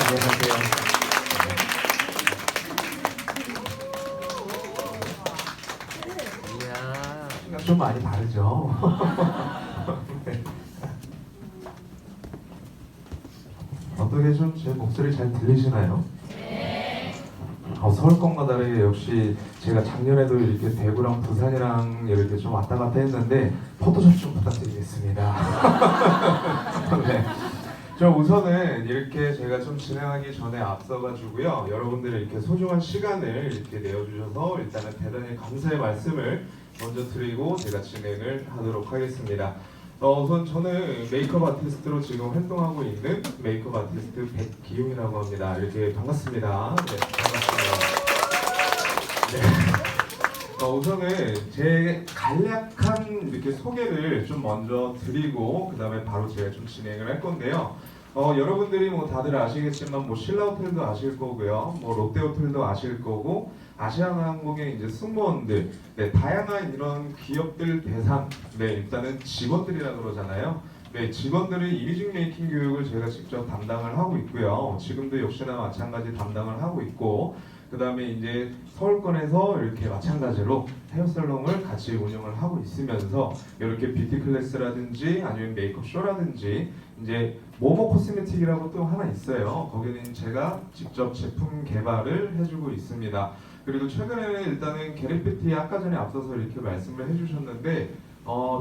안녕하세요. 이야. 좀 많이 다르죠? 네. 어떻게 좀 제 목소리 잘 들리시나요? 네. 서울권과 다르게 역시 제가 작년에도 이렇게 대구랑 부산이랑 이렇게 좀 왔다 갔다 했는데 포토샵 좀 부탁드리겠습니다. 네. 저 우선은 이렇게 제가 좀 진행하기 전에 앞서가지고요, 여러분들이 이렇게 소중한 시간을 이렇게 내어주셔서 일단은 대단히 감사의 말씀을 먼저 드리고 제가 진행을 하도록 하겠습니다. 우선 저는 메이크업 아티스트로 지금 활동하고 있는 메이크업 아티스트 백기용이라고 합니다. 이렇게 반갑습니다. 네, 반갑습니다. 네. 우선은 제 간략한 이렇게 소개를 좀 먼저 드리고 그 다음에 바로 제가 좀 진행을 할 건데요. 여러분들이 뭐 다들 아시겠지만 뭐 신라호텔도 아실 거고요, 뭐 롯데호텔도 아실 거고, 아시아나항공의 이제 승무원들, 네, 다양한 이런 기업들 대상, 네, 일단은 직원들이라 그러잖아요. 네, 직원들의 이미지 메이킹 교육을 제가 직접 담당을 하고 있고요. 지금도 역시나 마찬가지 담당을 하고 있고, 그 다음에 이제 서울권에서 이렇게 마찬가지로 헤어살롱을 같이 운영을 하고 있으면서 이렇게 뷰티 클래스라든지 아니면 메이크업 쇼라든지 이제 모모 코스메틱이라고 또 하나 있어요. 거기는 제가 직접 제품 개발을 해주고 있습니다. 그리고 최근에는 일단은 게리피티 아까 전에 앞서서 이렇게 말씀을 해주셨는데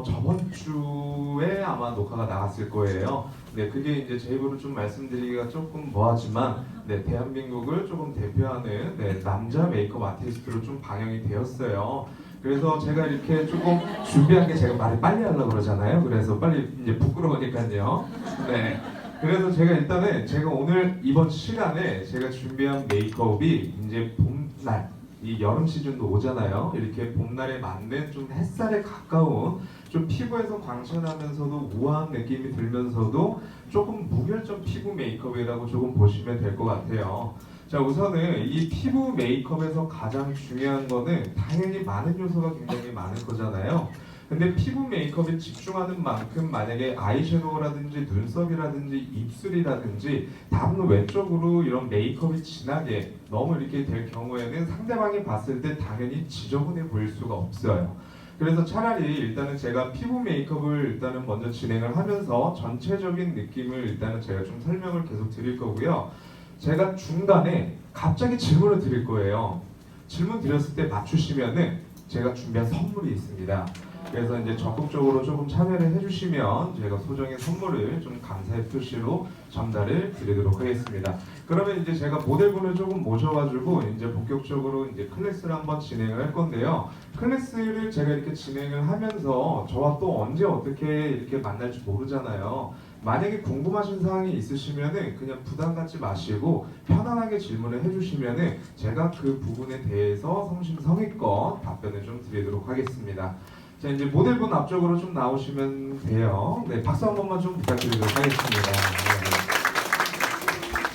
저번 주에 아마 녹화가 나갔을 거예요. 네, 그게 이제 제 입으로 좀 말씀드리기가 조금 뭐하지만, 네, 대한민국을 조금 대표하는 네, 남자 메이크업 아티스트로 좀 방영이 되었어요. 그래서 제가 이렇게 조금 준비한 게 제가 말을 빨리 하려고 그러잖아요. 그래서 빨리 이제 부끄러우니까요. 네. 그래서 제가 일단은 제가 오늘 이번 시간에 제가 준비한 메이크업이 이제 봄날, 이 여름 시즌도 오잖아요. 이렇게 봄날에 맞는 좀 햇살에 가까운, 좀 피부에서 광채나면서도 우아한 느낌이 들면서도 조금 무결점 피부 메이크업이라고 조금 보시면 될 것 같아요. 자, 우선은 이 피부 메이크업에서 가장 중요한 거는 당연히 많은 요소가 굉장히 많을 거잖아요. 근데 피부 메이크업에 집중하는 만큼 만약에 아이섀도우라든지 눈썹이라든지 입술이라든지 다른 외적으로 이런 메이크업이 진하게 너무 이렇게 될 경우에는 상대방이 봤을 때 당연히 지저분해 보일 수가 없어요. 그래서 차라리 일단은 제가 피부 메이크업을 일단은 먼저 진행을 하면서 전체적인 느낌을 일단은 제가 좀 설명을 계속 드릴 거고요. 제가 중간에 갑자기 질문을 드릴 거예요. 질문 드렸을 때 맞추시면은 제가 준비한 선물이 있습니다. 그래서 이제 적극적으로 조금 참여를 해주시면 제가 소정의 선물을 좀 감사의 표시로 전달을 드리도록 하겠습니다. 그러면 이제 제가 모델분을 조금 모셔가지고 이제 본격적으로 이제 클래스를 한번 진행을 할 건데요. 클래스를 제가 이렇게 진행을 하면서 저와 또 언제 어떻게 이렇게 만날지 모르잖아요. 만약에 궁금하신 사항이 있으시면은 그냥 부담 갖지 마시고 편안하게 질문을 해주시면은 제가 그 부분에 대해서 성심성의껏 답변을 좀 드리도록 하겠습니다. 자, 이제 모델분 앞쪽으로 좀 나오시면 돼요. 네, 박수 한 번만 좀 부탁드리도록 하겠습니다.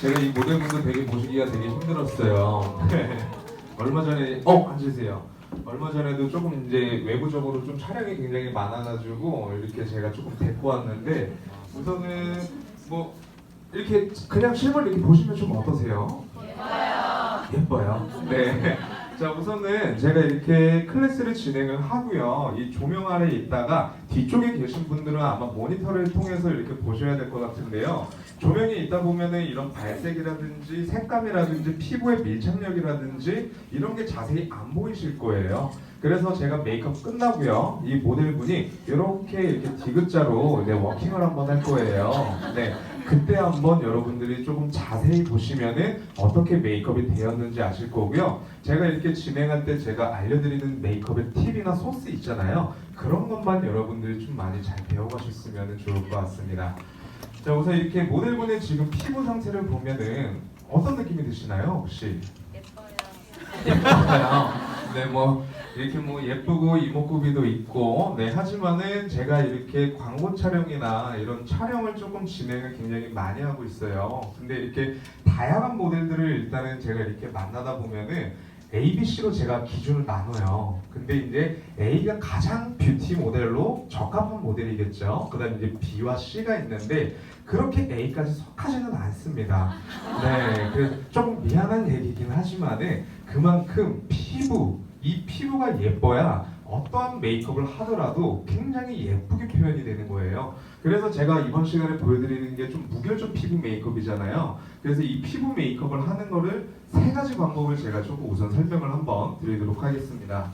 네. 제가 이 모델분들 되게 모시기가 되게 힘들었어요. 얼마 전에 앉으세요. 얼마 전에도 조금 이제 외부적으로 좀 촬영이 굉장히 많아가지고 이렇게 제가 조금 데리고 왔는데, 우선은 뭐 이렇게 그냥 실물 이렇게 보시면 좀 어떠세요? 예뻐요. 예뻐요. 네. 자, 우선은 제가 이렇게 클래스를 진행을 하고요. 이 조명 아래 있다가 뒤쪽에 계신 분들은 아마 모니터를 통해서 이렇게 보셔야 될 것 같은데요. 조명이 있다 보면은 이런 발색이라든지 색감이라든지 피부의 밀착력이라든지 이런 게 자세히 안 보이실 거예요. 그래서 제가 메이크업 끝나고요, 이 모델분이 이렇게 디귿자로 워킹을 한번 할 거예요. 네. 그때 한번 여러분들이 조금 자세히 보시면은 어떻게 메이크업이 되었는지 아실 거고요. 제가 이렇게 진행할 때 제가 알려드리는 메이크업의 팁이나 소스 있잖아요. 그런 것만 여러분들이 좀 많이 잘 배워가셨으면 좋을 것 같습니다. 자, 우선 이렇게 모델분의 지금 피부 상태를 보면은 어떤 느낌이 드시나요, 혹시? 예뻐요. 네, 뭐 이렇게 뭐 예쁘고 이목구비도 있고, 네, 하지만은 제가 이렇게 광고 촬영이나 이런 촬영을 조금 진행을 굉장히 많이 하고 있어요. 근데 이렇게 다양한 모델들을 일단은 제가 이렇게 만나다 보면은 A, B, C로 제가 기준을 나눠요. 근데 이제 A가 가장 뷰티 모델로 적합한 모델이겠죠. 그 다음에 이제 B와 C가 있는데 그렇게 A까지 속하지는 않습니다. 네, 그래서 조금 미안한 얘기긴 하지만은 그만큼 이 피부가 예뻐야 어떠한 메이크업을 하더라도 굉장히 예쁘게 표현이 되는 거예요. 그래서 제가 이번 시간에 보여드리는 게 좀 무결점 피부 메이크업이잖아요. 그래서 이 피부 메이크업을 하는 거를 세 가지 방법을 제가 조금 우선 설명을 한번 드리도록 하겠습니다.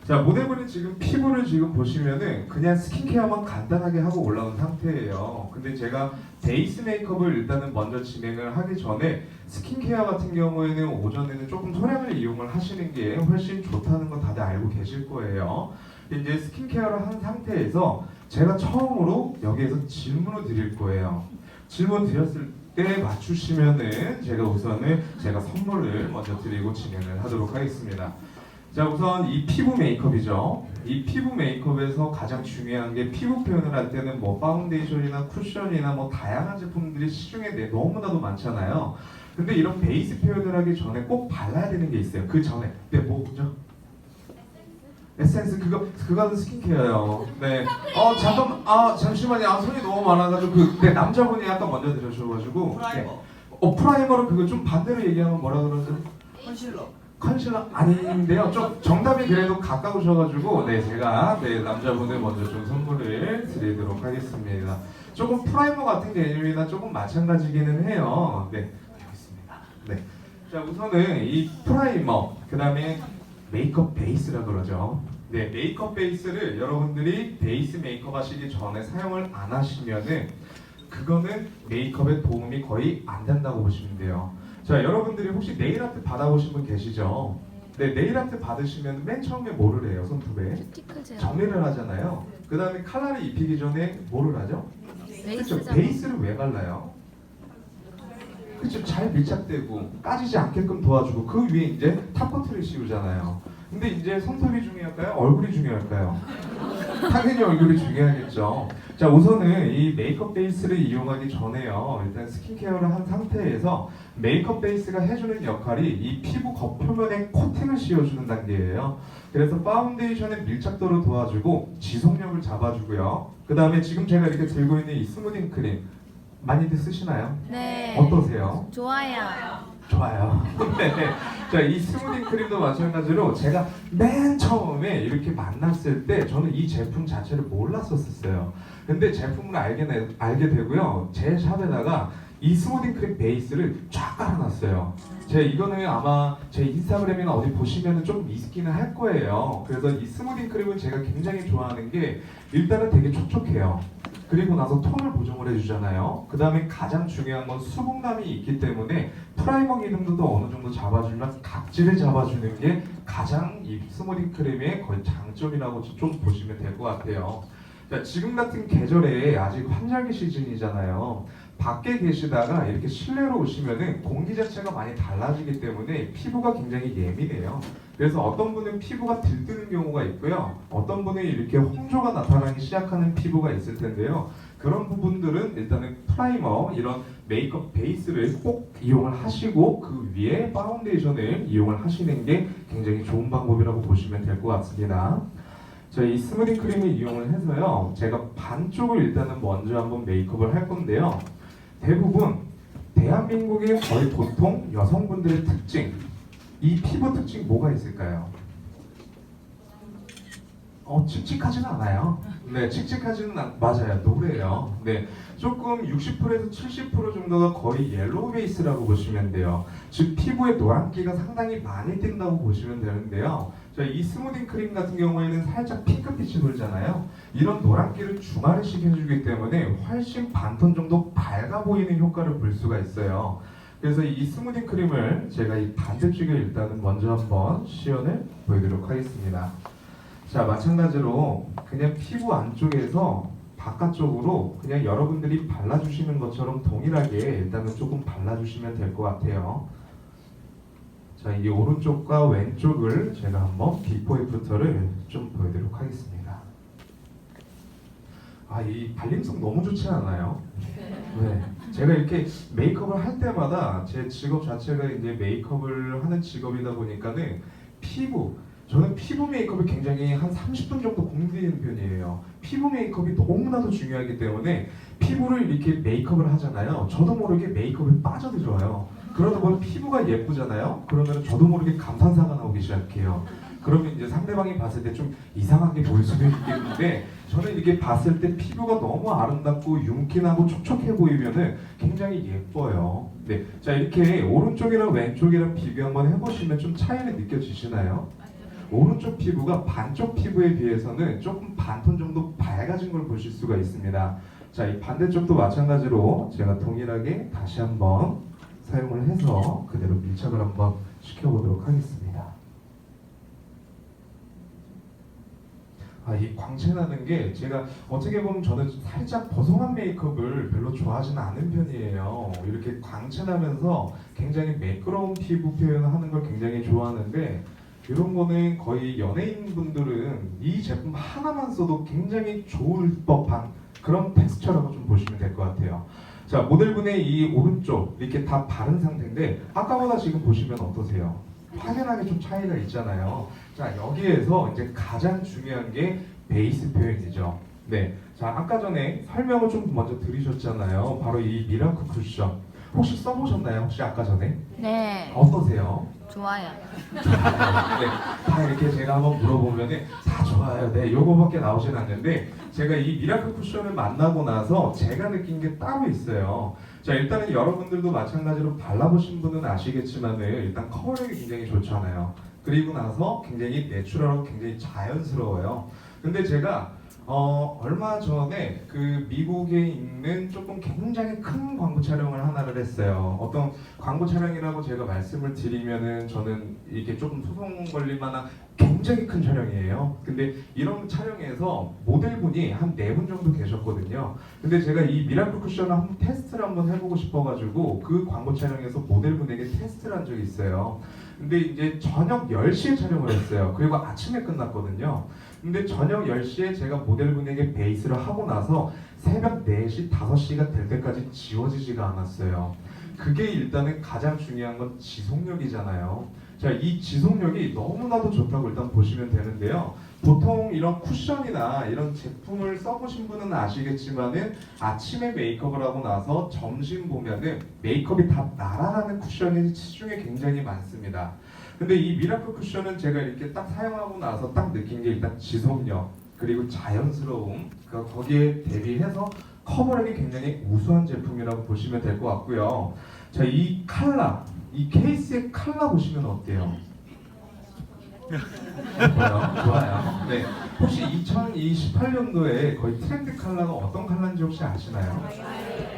자, 모델분이 지금 피부를 지금 보시면은 그냥 스킨케어만 간단하게 하고 올라온 상태예요. 근데 제가 베이스 메이크업을 일단은 먼저 진행을 하기 전에 스킨케어 같은 경우에는 오전에는 조금 소량을 이용을 하시는 게 훨씬 좋다는 건 다들 알고 계실 거예요. 이제 스킨케어를 한 상태에서 제가 처음으로 여기에서 질문을 드릴 거예요. 질문 드렸을 때 맞추시면은 제가 우선은 제가 선물을 먼저 드리고 진행을 하도록 하겠습니다. 자, 우선 이 피부 메이크업이죠. 이 피부 메이크업에서 가장 중요한 게 피부 표현을 할 때는 뭐 파운데이션이나 쿠션이나 뭐 다양한 제품들이 시중에 너무나도 많잖아요. 근데 이런 베이스 표현을 하기 전에 꼭 발라야 되는 게 있어요. 그 전에. 네, 뭐죠? 에센스 그거는 스킨케어예요. 네. 잠시만요. 손이 너무 많아가지고 네, 남자분이 아까 먼저 들으셔가지고. 프라이머. 네. 프라이머를 그거 좀 반대로 얘기하면 뭐라 그러죠? 컨실러 아닌데요. 좀 정답이 그래도 가까우셔가지고 제가 남자분을 먼저 좀 선물을 드리도록 하겠습니다. 조금 프라이머 같은 개념이나 조금 마찬가지기는 해요. 네, 여기 있습니다. 네. 자, 우선은 이 프라이머, 그 다음에 메이크업 베이스라 그러죠. 네, 메이크업 베이스를 여러분들이 베이스 메이크업 하시기 전에 사용을 안 하시면은 그거는 메이크업에 도움이 거의 안 된다고 보시면 돼요. 자, 여러분들이 혹시 네일 아트 받아보신 분 계시죠? 네, 네일 아트 받으시면 맨 처음에 뭐를 해요? 손톱에 정리를 하잖아요. 그 다음에 컬러를 입히기 전에 뭐를 하죠? 그렇죠. 베이스를 왜 발라요? 그렇죠. 잘 밀착되고 까지지 않게끔 도와주고 그 위에 이제 탑코트를 씌우잖아요. 근데 이제 손톱이 중요할까요? 얼굴이 중요할까요? 당연히 얼굴이 중요하겠죠. 자, 우선은 이 메이크업 베이스를 이용하기 전에요. 일단 스킨케어를 한 상태에서 메이크업 베이스가 해주는 역할이 이 피부 겉표면에 코팅을 씌워주는 단계예요. 그래서 파운데이션의 밀착도를 도와주고 지속력을 잡아주고요. 그 다음에 지금 제가 이렇게 들고 있는 이 스무딩 크림 많이들 쓰시나요? 네. 어떠세요? 좋아요. 좋아요. 네. 자, 이 스무딩 크림도 마찬가지로 제가 맨 처음에 이렇게 만났을 때 저는 이 제품 자체를 몰랐었어요. 근데 제품을 알게 되고요. 제 샵에다가 이 스무딩 크림 베이스를 쫙 깔아놨어요. 이거는 아마 제 인스타그램이나 어디 보시면 좀 있기는 할 거예요. 그래서 이 스무딩 크림은 제가 굉장히 좋아하는 게 일단은 되게 촉촉해요. 그리고 나서 톤을 보정을 해주잖아요. 그 다음에 가장 중요한 건 수분감이 있기 때문에 프라이머 기능도 어느 정도 잡아주면 각질을 잡아주는 게 가장 이 스무딩 크림의 거의 장점이라고 좀 보시면 될 것 같아요. 자, 지금 같은 계절에 아직 환절기 시즌이잖아요. 밖에 계시다가 이렇게 실내로 오시면은 공기 자체가 많이 달라지기 때문에 피부가 굉장히 예민해요. 그래서 어떤 분은 피부가 들뜨는 경우가 있고요. 어떤 분은 이렇게 홍조가 나타나기 시작하는 피부가 있을 텐데요. 그런 부분들은 일단은 프라이머, 이런 메이크업 베이스를 꼭 이용을 하시고 그 위에 파운데이션을 이용을 하시는 게 굉장히 좋은 방법이라고 보시면 될 것 같습니다. 이 스무딩 크림을 이용을 해서요. 제가 반쪽을 일단은 먼저 한번 메이크업을 할 건데요. 대부분 대한민국의 거의 보통 여성분들의 특징, 이 피부 특징 뭐가 있을까요? 칙칙하지는 않아요. 네, 맞아요. 노래요. 네, 조금 60%에서 70% 정도가 거의 옐로우 베이스라고 보시면 돼요. 즉 피부에 노란기가 상당히 많이 띈다고 보시면 되는데요. 이 스무딩 크림 같은 경우에는 살짝 핑크빛이 돌잖아요. 이런 노란기를 중화시켜주기 때문에 훨씬 반톤 정도 밝아 보이는 효과를 볼 수가 있어요. 그래서 이 스무딩 크림을 제가 이 반대쪽에 일단은 먼저 한번 시연을 보여드리도록 하겠습니다. 자, 마찬가지로 그냥 피부 안쪽에서 바깥쪽으로 그냥 여러분들이 발라주시는 것처럼 동일하게 일단은 조금 발라주시면 될 것 같아요. 자, 이 오른쪽과 왼쪽을 제가 한번 비포 애프터를 좀 보여드리도록 하겠습니다. 이 발림성 너무 좋지 않아요? 네. 제가 이렇게 메이크업을 할 때마다 제 직업 자체가 이제 메이크업을 하는 직업이다 보니까는 저는 피부 메이크업이 굉장히 한 30분 정도 공들이는 편이에요. 피부 메이크업이 너무나도 중요하기 때문에 피부를 이렇게 메이크업을 하잖아요. 저도 모르게 메이크업에 빠져들어요. 그러다 보면 피부가 예쁘잖아요. 그러면 저도 모르게 감탄사가 나오기 시작해요. 그러면 이제 상대방이 봤을 때 좀 이상하게 보일 수도 있겠는데 저는 이렇게 봤을 때 피부가 너무 아름답고 윤기나고 촉촉해 보이면은 굉장히 예뻐요. 네, 자 이렇게 오른쪽이랑 왼쪽이랑 비교 한번 해보시면 좀 차이를 느껴지시나요? 오른쪽 피부가 반쪽 피부에 비해서는 조금 반톤 정도 밝아진 걸 보실 수가 있습니다. 자, 이 반대쪽도 마찬가지로 제가 동일하게 다시 한번 사용을 해서 그대로 밀착을 한번 시켜보도록 하겠습니다. 이 광채나는 게 제가 어떻게 보면 저는 살짝 보송한 메이크업을 별로 좋아하지는 않은 편이에요. 이렇게 광채나면서 굉장히 매끄러운 피부 표현을 하는 걸 굉장히 좋아하는데 이런 거는 거의 연예인분들은 이 제품 하나만 써도 굉장히 좋을 법한 그런 텍스처라고 좀 보시면 될 것 같아요. 자, 모델분의 이 오른쪽 이렇게 다 바른 상태인데 아까보다 지금 보시면 어떠세요? 확연하게 좀 차이가 있잖아요. 자, 여기에서 이제 가장 중요한 게 베이스 표현이죠. 네, 자 아까 전에 설명을 좀 먼저 드리셨잖아요. 바로 이 미라클 쿠션 혹시 써보셨나요? 혹시 아까 전에? 네. 어떠세요? 좋아요. 네, 다 이렇게 제가 한번 물어보면은 다 좋아요. 네, 요거밖에 나오진 않는데 제가 이 미라클 쿠션을 만나고 나서 제가 느낀 게 따로 있어요. 자, 일단은 여러분들도 마찬가지로 발라보신 분은 아시겠지만은 일단 커버력이 굉장히 좋잖아요. 그리고 나서 굉장히 내추럴하고 굉장히 자연스러워요. 근데 제가 얼마 전에 그 미국에 있는 조금 굉장히 큰 광고 촬영을 하나를 했어요. 어떤 광고 촬영이라고 제가 말씀을 드리면은 저는 이게 조금 소송 걸릴 만한 굉장히 큰 촬영이에요. 근데 이런 촬영에서 모델분이 한 4분 정도 계셨거든요. 근데 제가 이 미라클 쿠션을 한번 테스트를 한번 해보고 싶어가지고 그 광고 촬영에서 모델분에게 테스트를 한 적이 있어요. 근데 이제 저녁 10시에 촬영을 했어요. 그리고 아침에 끝났거든요. 근데 저녁 10시에 제가 모델분에게 베이스를 하고 나서 새벽 4시, 5시가 될 때까지 지워지지가 않았어요. 그게 일단은 가장 중요한 건 지속력이잖아요. 자, 이 지속력이 너무나도 좋다고 일단 보시면 되는데요. 보통 이런 쿠션이나 이런 제품을 써보신 분은 아시겠지만은 아침에 메이크업을 하고 나서 점심 보면은 메이크업이 다 날아가는 쿠션이 시중에 굉장히 많습니다. 근데 이 미라클 쿠션은 제가 이렇게 딱 사용하고 나서 딱 느낀 게 일단 지속력 그리고 자연스러움, 그러니까 거기에 대비해서 커버력이 굉장히 우수한 제품이라고 보시면 될 것 같고요. 자, 이 컬러, 이 케이스의 컬러 보시면 어때요? 좋아요. 네. 혹시 2028년도에 거의 트렌드 컬러가 어떤 컬러인지 혹시 아시나요?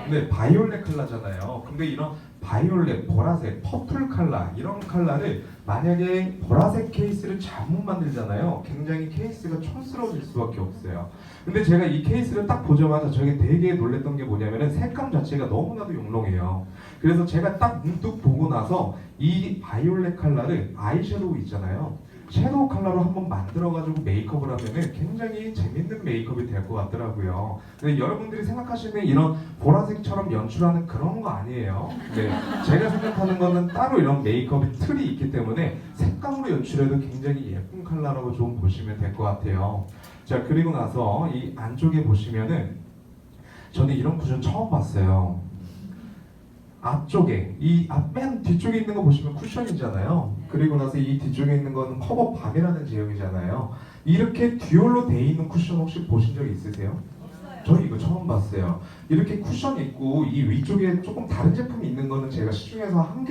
네, 바이올렛 컬러잖아요. 근데 이런 바이올렛, 보라색, 퍼플 컬러 이런 컬러를 만약에 보라색 케이스를 잘못 만들잖아요. 굉장히 케이스가 촌스러워질 수밖에 없어요. 근데 제가 이 케이스를 딱 보자마자 저게 되게 놀랬던 게 뭐냐면은 색감 자체가 너무나도 용롱해요. 그래서 제가 딱 문득 보고 나서 이 바이올렛 컬러를 아이섀도우 있잖아요. 섀도우 컬러로 한번 만들어가지고 메이크업을 하면은 굉장히 재밌는 메이크업이 될 것 같더라고요. 근데 여러분들이 생각하시는 이런 보라색처럼 연출하는 그런 거 아니에요. 네, 제가 생각하는 거는 따로 이런 메이크업의 틀이 있기 때문에 색감으로 연출해도 굉장히 예쁜 컬러라고 좀 보시면 될 것 같아요. 자, 그리고 나서 이 안쪽에 보시면은 저는 이런 쿠션 처음 봤어요. 앞쪽에 맨 뒤쪽에 있는 거 보시면 쿠션이잖아요. 그리고 나서 이 뒤쪽에 있는 건 커버 밤이라는 제형이잖아요. 이렇게 듀얼로 돼 있는 쿠션 혹시 보신 적 있으세요? 저 이거 처음 봤어요. 이렇게 쿠션이 있고 이 위쪽에 조금 다른 제품이 있는 거는 제가 시중에서 한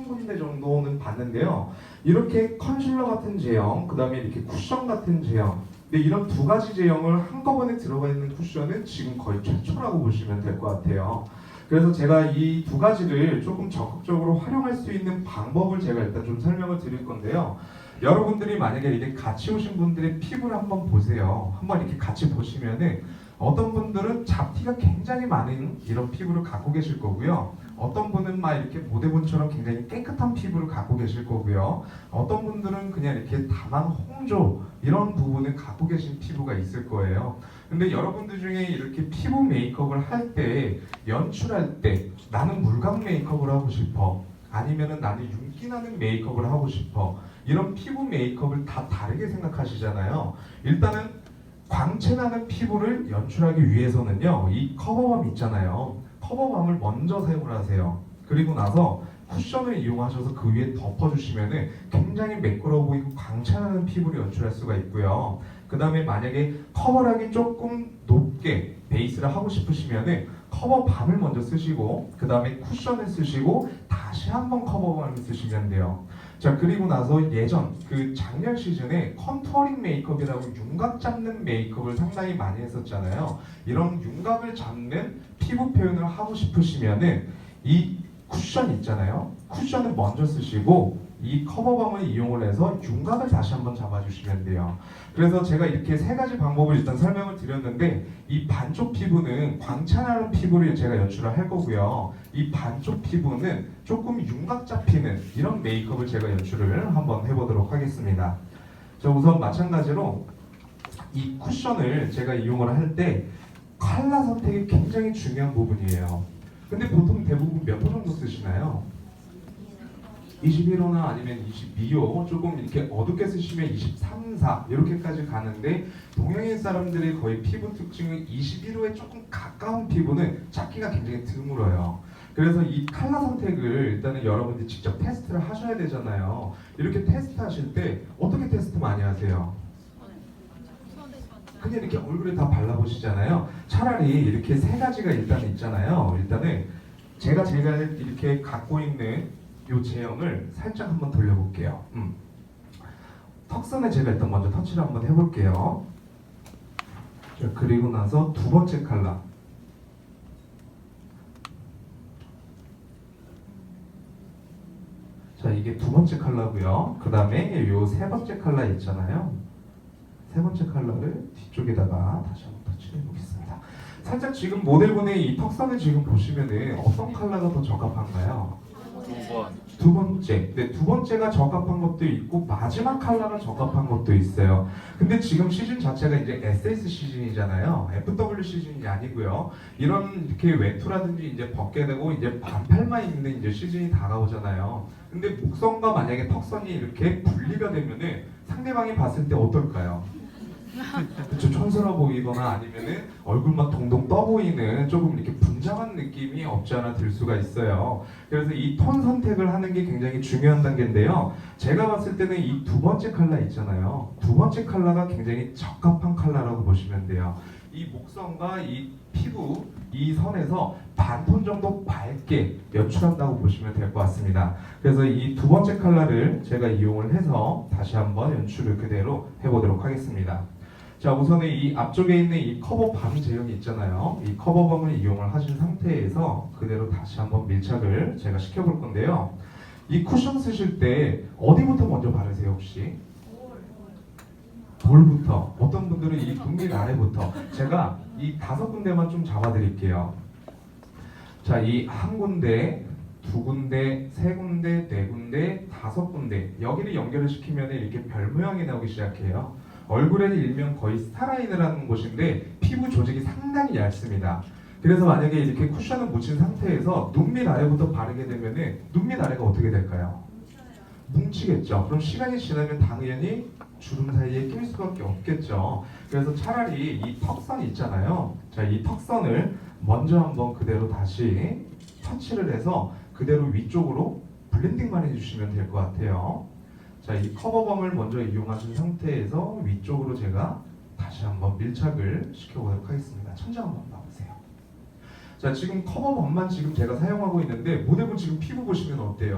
군데 정도는 봤는데요. 이렇게 컨실러 같은 제형, 그 다음에 이렇게 쿠션 같은 제형. 근데 이런 두 가지 제형을 한꺼번에 들어가 있는 쿠션은 지금 거의 최초라고 보시면 될 것 같아요. 그래서 제가 이 두 가지를 조금 적극적으로 활용할 수 있는 방법을 제가 일단 좀 설명을 드릴 건데요. 여러분들이 만약에 이렇게 같이 오신 분들의 피부를 한번 보세요. 한번 이렇게 같이 보시면은 어떤 분들은 잡티가 굉장히 많은 이런 피부를 갖고 계실 거고요. 어떤 분은 막 이렇게 모대분처럼 굉장히 깨끗한 피부를 갖고 계실 거고요. 어떤 분들은 그냥 이렇게 다만 홍조 이런 부분을 갖고 계신 피부가 있을 거예요. 근데 여러분들 중에 이렇게 피부 메이크업을 할 때, 연출할 때 나는 물광 메이크업을 하고 싶어, 아니면은 나는 윤기 나는 메이크업을 하고 싶어, 이런 피부 메이크업을 다 다르게 생각하시잖아요. 일단은 광채 나는 피부를 연출하기 위해서는요, 이 커버밤 있잖아요. 커버밤을 먼저 사용을 하세요. 그리고 나서 쿠션을 이용하셔서 그 위에 덮어주시면은 굉장히 매끄러워 보이고 광채 나는 피부를 연출할 수가 있고요. 그 다음에 만약에 커버력이 조금 높게 베이스를 하고 싶으시면은 커버밤을 먼저 쓰시고 그 다음에 쿠션을 쓰시고 다시 한번 커버밤을 쓰시면 돼요. 자, 그리고 나서 예전 그 작년 시즌에 컨투어링 메이크업이라고 윤곽 잡는 메이크업을 상당히 많이 했었잖아요. 이런 윤곽을 잡는 피부 표현을 하고 싶으시면은 이 쿠션 있잖아요. 쿠션을 먼저 쓰시고 이 커버밤을 이용을 해서 윤곽을 다시 한번 잡아주시면 돼요. 그래서 제가 이렇게 세 가지 방법을 일단 설명을 드렸는데, 이 반쪽 피부는 광채나는 피부를 제가 연출을 할 거고요. 이 반쪽 피부는 조금 윤곽 잡히는 이런 메이크업을 제가 연출을 한번 해보도록 하겠습니다. 자, 우선 마찬가지로 이 쿠션을 제가 이용을 할 때 컬러 선택이 굉장히 중요한 부분이에요. 근데 보통 대부분 몇 호 정도 쓰시나요? 21호나 아니면 22호, 조금 이렇게 어둡게 쓰시면 23, 4 이렇게까지 가는데, 동양인 사람들의 거의 피부 특징은 21호에 조금 가까운 피부는 찾기가 굉장히 드물어요. 그래서 이 컬러 선택을 일단은 여러분들이 직접 테스트를 하셔야 되잖아요. 이렇게 테스트 하실 때 어떻게 테스트 많이 하세요? 그냥 이렇게 얼굴에 다 발라보시잖아요. 차라리 이렇게 세 가지가 일단 있잖아요. 일단은 제가 이렇게 갖고 있는 이 제형을 살짝 한번 돌려볼게요. 턱선에 제가 일단 먼저 터치를 한번 해볼게요. 자, 그리고 나서 두 번째 컬러. 자, 이게 두 번째 컬러고요. 그 다음에 이 세 번째 컬러 있잖아요. 세 번째 컬러를 뒤쪽에다가 다시 한번 터치를 해보겠습니다. 살짝 지금 모델분의 이 턱선을 지금 보시면은 어떤 컬러가 더 적합한가요? 두 번째. 네, 두 번째가 적합한 것도 있고 마지막 컬러가 적합한 것도 있어요. 근데 지금 시즌 자체가 이제 SS 시즌이잖아요. FW 시즌이 아니고요. 이런 이렇게 외투라든지 이제 벗게 되고 이제 반팔만 입는 이제 시즌이 다가오잖아요. 근데 목선과 만약에 턱선이 이렇게 분리가 되면은 상대방이 봤을 때 어떨까요? 그쵸, 촌스러워 보이거나 아니면은 얼굴만 동동 떠 보이는 조금 이렇게 분장한 느낌이 없지 않아 들 수가 있어요. 그래서 이 톤 선택을 하는 게 굉장히 중요한 단계인데요. 제가 봤을 때는 이 두 번째 컬러 있잖아요. 두 번째 컬러가 굉장히 적합한 컬러라고 보시면 돼요. 이 목선과 이 피부, 이 선에서 반톤 정도 밝게 연출한다고 보시면 될 것 같습니다. 그래서 이 두 번째 컬러를 제가 이용을 해서 다시 한번 연출을 그대로 해보도록 하겠습니다. 자, 우선은 이 앞쪽에 있는 이 커버밤 제형이 있잖아요. 이 커버밤을 이용을 하신 상태에서 그대로 다시 한번 밀착을 제가 시켜볼 건데요. 이 쿠션 쓰실 때 어디부터 먼저 바르세요, 혹시? 볼부터. 어떤 분들은 이 눈밑 아래부터. 제가 이 5군데만 좀 잡아드릴게요. 자, 이 한 군데, 두 군데, 세 군데, 네 군데, 5군데, 여기를 연결을 시키면 이렇게 별 모양이 나오기 시작해요. 얼굴에 일명 거의 스타라인을 하는 곳인데 피부 조직이 상당히 얇습니다. 그래서 만약에 이렇게 쿠션을 묻힌 상태에서 눈밑 아래부터 바르게 되면은 눈밑 아래가 어떻게 될까요? 뭉치겠죠. 그럼 시간이 지나면 당연히 주름 사이에 낄 수밖에 없겠죠. 그래서 차라리 이 턱선 있잖아요. 자, 이 턱선을 먼저 한번 그대로 다시 터치를 해서 그대로 위쪽으로 블렌딩만 해주시면 될 것 같아요. 자, 이 커버밤을 먼저 이용하신 상태에서 위쪽으로 제가 다시 한번 밀착을 시켜보도록 하겠습니다. 천장 한번 봐보세요. 자, 지금 커버밤만 지금 제가 사용하고 있는데 모델분 지금 피부 보시면 어때요?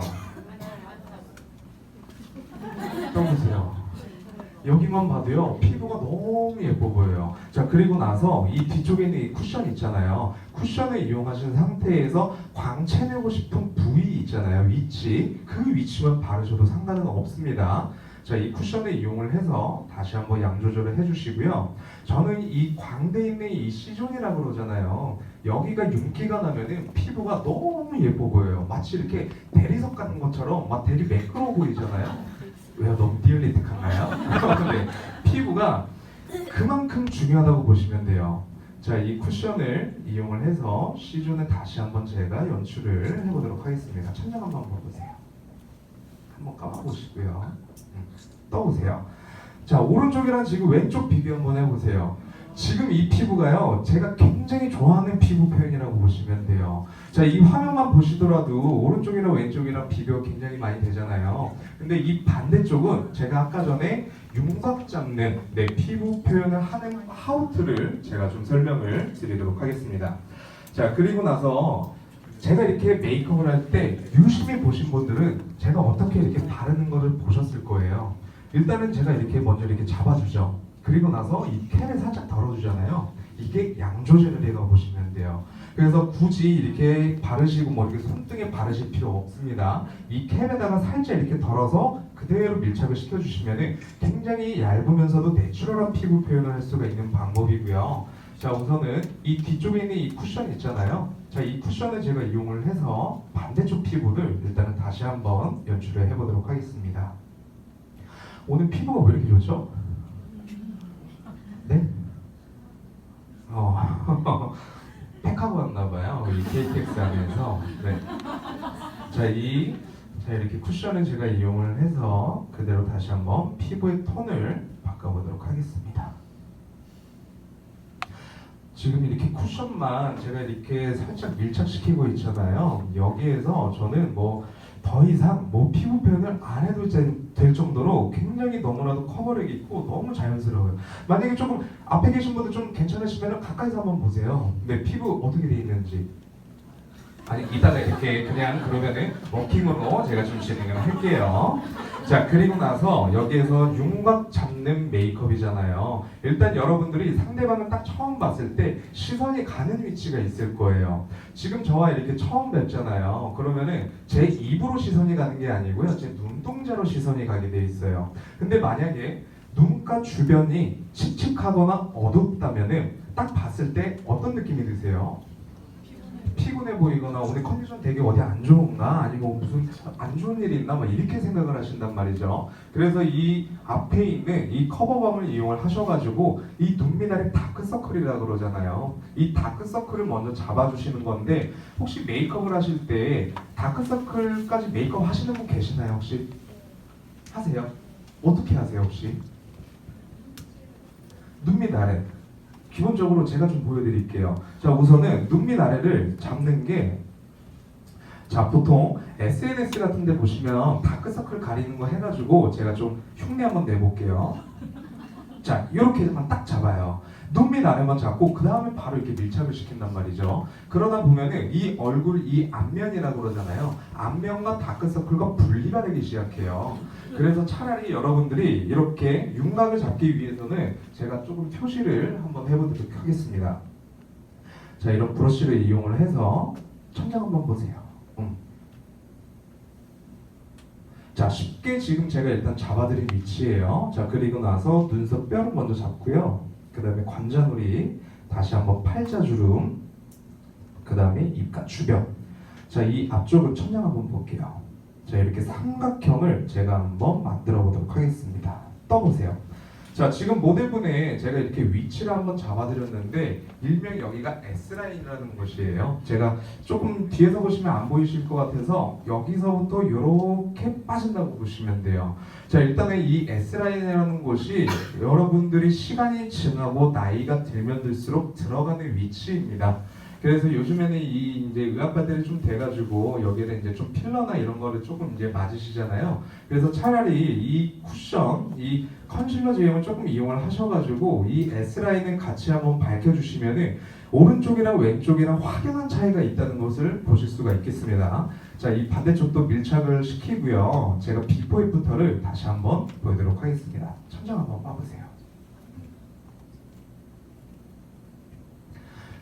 떠보세요. 여기만 봐도요, 피부가 너무 예뻐 보여요. 자, 그리고 나서 이 뒤쪽에 있는 이 쿠션 있잖아요. 쿠션을 이용하신 상태에서 광채 내고 싶은 부위 있잖아요. 위치. 그 위치만 바르셔도 상관은 없습니다. 자, 이 쿠션을 이용을 해서 다시 한번 양 조절을 해주시고요. 저는 이 광대에 있는 이 C존이라고 그러잖아요. 여기가 윤기가 나면은 피부가 너무 예뻐 보여요. 마치 이렇게 대리석 같은 것처럼 막 되게 매끄러워 보이잖아요. 왜요? 너무 리얼리틱한가요? 네, 피부가 그만큼 중요하다고 보시면 돼요. 자, 이 쿠션을 이용을 해서 C존에 다시 한번 제가 연출을 해보도록 하겠습니다. 천장 한번 보세요. 한번 감아보시고요. 떠보세요. 자, 오른쪽이랑 지금 왼쪽 비교 한번 해보세요. 지금 이 피부가요, 제가 굉장히 좋아하는 피부 표현이라고 보시면 돼요. 자, 이 화면만 보시더라도 오른쪽이랑 왼쪽이랑 비교 굉장히 많이 되잖아요. 근데 이 반대쪽은 제가 아까 전에 윤곽 잡는 내 피부 표현을 하는 하우트를 제가 좀 설명을 드리도록 하겠습니다. 자, 그리고 나서 제가 이렇게 메이크업을 할 때 유심히 보신 분들은 제가 어떻게 이렇게 바르는 것을 보셨을 거예요. 일단은 제가 이렇게 먼저 이렇게 잡아주죠. 그리고 나서 이 캡을 살짝 덜어주잖아요. 이게 양조제를이라고 보시면 돼요. 그래서 굳이 이렇게 바르시고 뭐 이렇게 손등에 바르실 필요 없습니다. 이 캡에다가 살짝 이렇게 덜어서 그대로 밀착을 시켜주시면 굉장히 얇으면서도 내추럴한 피부 표현을 할 수가 있는 방법이고요. 자, 우선은 이 뒤쪽에 있는 이 쿠션 있잖아요. 자, 이 쿠션을 제가 이용을 해서 반대쪽 피부를 일단은 다시 한번 연출을 해보도록 하겠습니다. 오늘 피부가 왜 이렇게 좋죠? 네? 팩하고 왔나봐요. 이 KTX 안에서. 네. 자, 이렇게 쿠션을 제가 이용을 해서 그대로 다시 한번 피부의 톤을 바꿔보도록 하겠습니다. 지금 이렇게 쿠션만 제가 이렇게 살짝 밀착시키고 있잖아요. 여기에서 저는 더 이상 피부 표현을 안 해도 될 정도로 굉장히 너무나도 커버력이 있고 너무 자연스러워요. 만약에 조금 앞에 계신 분들 좀 괜찮으시면 가까이서 한번 보세요. 네, 피부 어떻게 돼 있는지. 아니, 이따가 이렇게 그냥 그러면은 워킹으로 제가 좀 진행을 할게요. 자, 그리고 나서 여기에서 윤곽 잡는 메이크업이잖아요. 일단 여러분들이 상대방을 딱 처음 봤을 때 시선이 가는 위치가 있을 거예요. 지금 저와 이렇게 처음 뵙잖아요. 그러면은 제 입으로 시선이 가는 게 아니고요. 제 눈동자로 시선이 가게 돼 있어요. 근데 만약에 눈가 주변이 칙칙하거나 어둡다면은 딱 봤을 때 어떤 느낌이 드세요? 피곤해 보이거나 오늘 컨디션 되게 어디 안 좋은가 아니면 무슨 안 좋은 일이 있나 막 이렇게 생각을 하신단 말이죠. 그래서 이 앞에 있는 이 커버밤을 이용을 하셔가지고 이 눈미날의 다크서클이라고 그러잖아요. 이 다크서클을 먼저 잡아주시는 건데 혹시 메이크업을 하실 때 다크서클까지 메이크업 하시는 분 계시나요? 혹시? 하세요? 어떻게 하세요 혹시? 눈밑 아래 기본적으로 제가 좀 보여드릴게요. 자, 우선은 눈밑 아래를 잡는 게, 자, 보통 SNS 같은 데 보시면 다크서클 가리는 거 해가지고 제가 좀 흉내 한번 내볼게요. 자, 이렇게만 딱 잡아요. 눈밑 아래만 잡고 그 다음에 바로 이렇게 밀착을 시킨단 말이죠. 그러다 보면은 이 얼굴 이 앞면이라고 그러잖아요. 앞면과 다크서클과 분리가 되기 시작해요. 그래서 차라리 여러분들이 이렇게 윤곽을 잡기 위해서는 제가 조금 표시를 한번 해보도록 하겠습니다. 자, 이런 브러쉬를 이용을 해서 천장 한번 보세요. 자, 쉽게 지금 제가 일단 잡아드린 위치예요. 자, 그리고 나서 눈썹 뼈를 먼저 잡고요. 그 다음에 관자놀이, 다시 한번 팔자주름, 그 다음에 입가 주변. 자, 이 앞쪽은 천장 한번 볼게요. 자, 이렇게 삼각형을 제가 한번 만들어 보도록 하겠습니다. 떠보세요. 자, 지금 모델분의 제가 이렇게 위치를 한번 잡아드렸는데 일명 여기가 S라인이라는 곳이에요. 제가 조금 뒤에서 보시면 안 보이실 것 같아서 여기서부터 이렇게 빠진다고 보시면 돼요. 자, 일단은 이 S라인이라는 곳이 여러분들이 시간이 지나고 나이가 들면 들수록 들어가는 위치입니다. 그래서 요즘에는 이제 의학과들이 좀 돼가지고 여기에는 이제 좀 필러나 이런 거를 조금 이제 맞으시잖아요. 그래서 차라리 이 쿠션, 이 컨실러 제형을 조금 이용을 하셔가지고 이 S라인을 같이 한번 밝혀주시면은 오른쪽이랑 왼쪽이랑 확연한 차이가 있다는 것을 보실 수가 있겠습니다. 자, 이 반대쪽도 밀착을 시키고요. 제가 비포 애프터를 다시 한번 보여드리도록 하겠습니다. 천장 한번 봐보세요.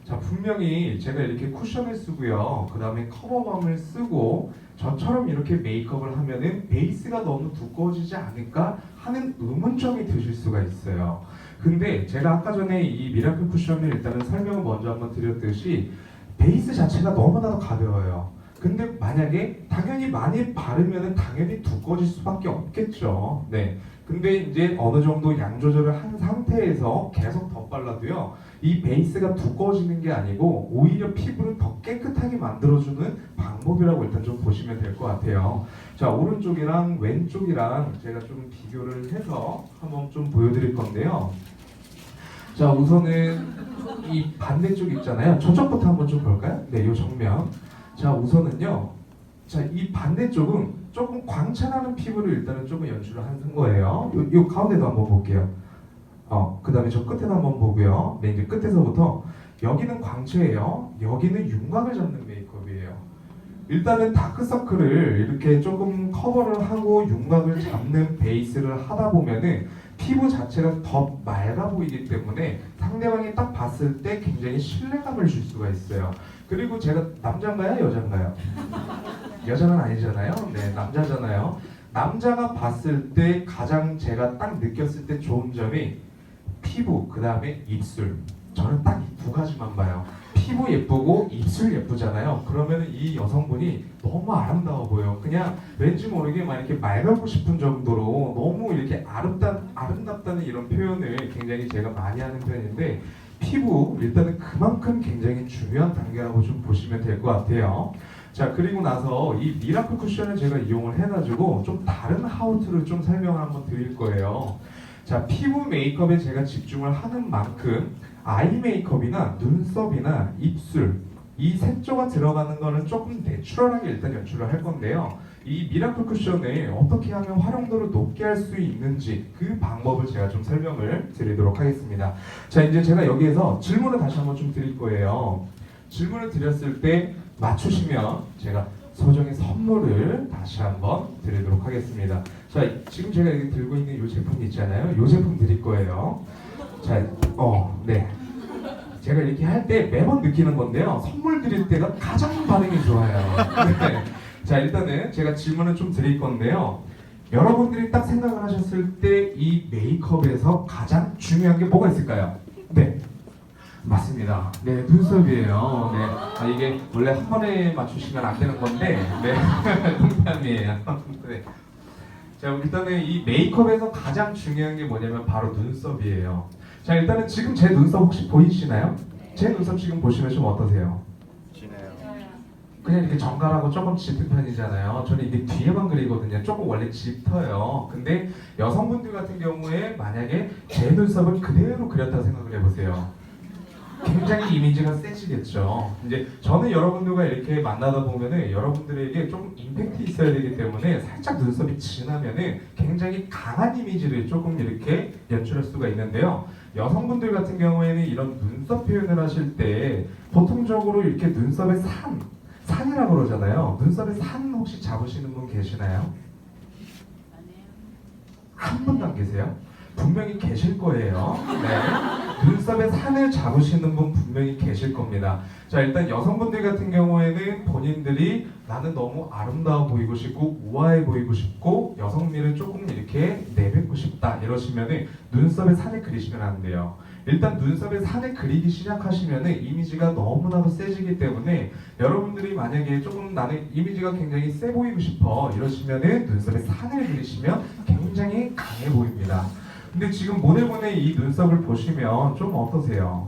자, 분명히 제가 이렇게 쿠션을 쓰고요. 그 다음에 커버밤을 쓰고 저처럼 이렇게 메이크업을 하면은 베이스가 너무 두꺼워지지 않을까 하는 의문점이 드실 수가 있어요. 근데 제가 아까 전에 이 미라클 쿠션을 일단은 설명을 먼저 한번 드렸듯이 베이스 자체가 너무나도 가벼워요. 근데 만약에 당연히 많이 바르면 당연히 두꺼워질 수밖에 없겠죠. 네. 근데 이제 어느 정도 양 조절을 한 상태에서 계속 덧발라도요, 이 베이스가 두꺼워지는 게 아니고 오히려 피부를 더 깨끗하게 만들어주는 방법이라고 일단 좀 보시면 될 것 같아요. 자, 오른쪽이랑 왼쪽이랑 제가 좀 비교를 해서 한번 좀 보여드릴 건데요. 자, 우선은 이 반대쪽 있잖아요. 저쪽부터 한번 좀 볼까요? 네, 이 정면. 자, 우선은요. 자, 이 반대쪽은 조금 광채나는 피부를 일단은 조금 연출을 한 거예요. 요 가운데도 한번 볼게요. 그 다음에 저 끝에도 한번 보고요. 네, 이제 끝에서부터 여기는 광채예요. 여기는 윤곽을 잡는 메이크업이에요. 일단은 다크서클을 이렇게 조금 커버를 하고 윤곽을 잡는 베이스를 하다 보면은 피부 자체가 더 맑아 보이기 때문에 상대방이 딱 봤을 때 굉장히 신뢰감을 줄 수가 있어요. 그리고 제가 남자인가요? 여자인가요? 여자는 아니잖아요. 네, 남자잖아요. 남자가 봤을 때 가장 제가 딱 느꼈을 때 좋은 점이 피부, 그 다음에 입술. 저는 딱 이 두 가지만 봐요. 피부 예쁘고 입술 예쁘잖아요. 그러면 이 여성분이 너무 아름다워 보여요. 그냥 왠지 모르게 막 이렇게 맑고 싶은 정도로 너무 이렇게 아름답다는 이런 표현을 굉장히 제가 많이 하는 편인데, 피부 일단은 그만큼 굉장히 중요한 단계라고 좀 보시면 될 것 같아요. 자, 그리고 나서 이 미라클 쿠션을 제가 이용을 해가지고 좀 다른 하우투를 좀 설명을 한번 드릴 거예요. 자, 피부 메이크업에 제가 집중을 하는 만큼 아이 메이크업이나 눈썹이나 입술 이 색조가 들어가는 거는 조금 내추럴하게 일단 연출을 할 건데요. 이 미라클 쿠션을 어떻게 하면 활용도를 높게 할 수 있는지 그 방법을 제가 좀 설명을 드리도록 하겠습니다. 자, 이제 제가 여기에서 질문을 다시 한번 좀 드릴 거예요. 질문을 드렸을 때 맞추시면 제가 소정의 선물을 다시 한번 드리도록 하겠습니다. 자, 지금 제가 여기 들고 있는 이 제품 있잖아요. 이 제품 드릴 거예요. 자, 네. 제가 이렇게 할 때 매번 느끼는 건데요. 선물 드릴 때가 가장 반응이 좋아요. 네. 자, 일단은 제가 질문을 좀 드릴 건데요. 여러분들이 딱 생각을 하셨을 때 이 메이크업에서 가장 중요한 게 뭐가 있을까요? 네. 맞습니다. 네, 눈썹이에요. 네. 이게 원래 한 번에 맞추시면 안 되는 건데, 네. 농담이에요. 네. 자, 일단은 이 메이크업에서 가장 중요한 게 뭐냐면 바로 눈썹이에요. 자, 일단은 지금 제 눈썹 혹시 보이시나요? 제 눈썹 지금 보시면 좀 어떠세요? 진해요. 그냥 이렇게 정갈하고 조금 짙은 편이잖아요. 저는 이게 뒤에만 그리거든요. 조금 원래 짙어요. 근데 여성분들 같은 경우에 만약에 제 눈썹을 그대로 그렸다고 생각을 해보세요. 굉장히 이미지가 세지겠죠. 이제 저는 여러분들과 이렇게 만나다 보면은 여러분들에게 조금 임팩트 있어야 되기 때문에 살짝 눈썹이 진하면은 굉장히 강한 이미지를 조금 이렇게 연출할 수가 있는데요. 여성분들 같은 경우에는 이런 눈썹 표현을 하실 때 보통적으로 이렇게 눈썹에 산이라고 그러잖아요. 눈썹에 산 혹시 잡으시는 분 계시나요? 한 분도 안 계세요? 분명히 계실 거예요. 네. 눈썹에 산을 잡으시는 분 분명히 계실 겁니다. 자, 일단 여성분들 같은 경우에는 본인들이 나는 너무 아름다워 보이고 싶고 우아해 보이고 싶고 여성미를 조금 이렇게 내뱉고 싶다 이러시면은 눈썹에 산을 그리시면 안 돼요. 일단 눈썹에 산을 그리기 시작하시면은 이미지가 너무나도 세지기 때문에 여러분들이 만약에 조금 나는 이미지가 굉장히 세 보이고 싶어 이러시면은 눈썹에 산을 그리시면 굉장히 강해 보입니다. 근데 지금 모델분의 이 눈썹을 보시면 좀 어떠세요?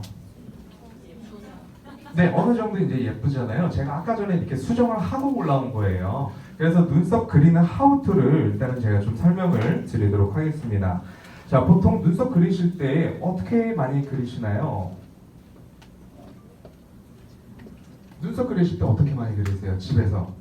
네, 어느 정도 이제 예쁘잖아요. 제가 아까 전에 이렇게 수정을 하고 올라온 거예요. 그래서 눈썹 그리는 하우투를 일단은 제가 좀 설명을 드리도록 하겠습니다. 자, 보통 눈썹 그리실 때 어떻게 많이 그리시나요? 눈썹 그리실 때 어떻게 많이 그리세요? 집에서?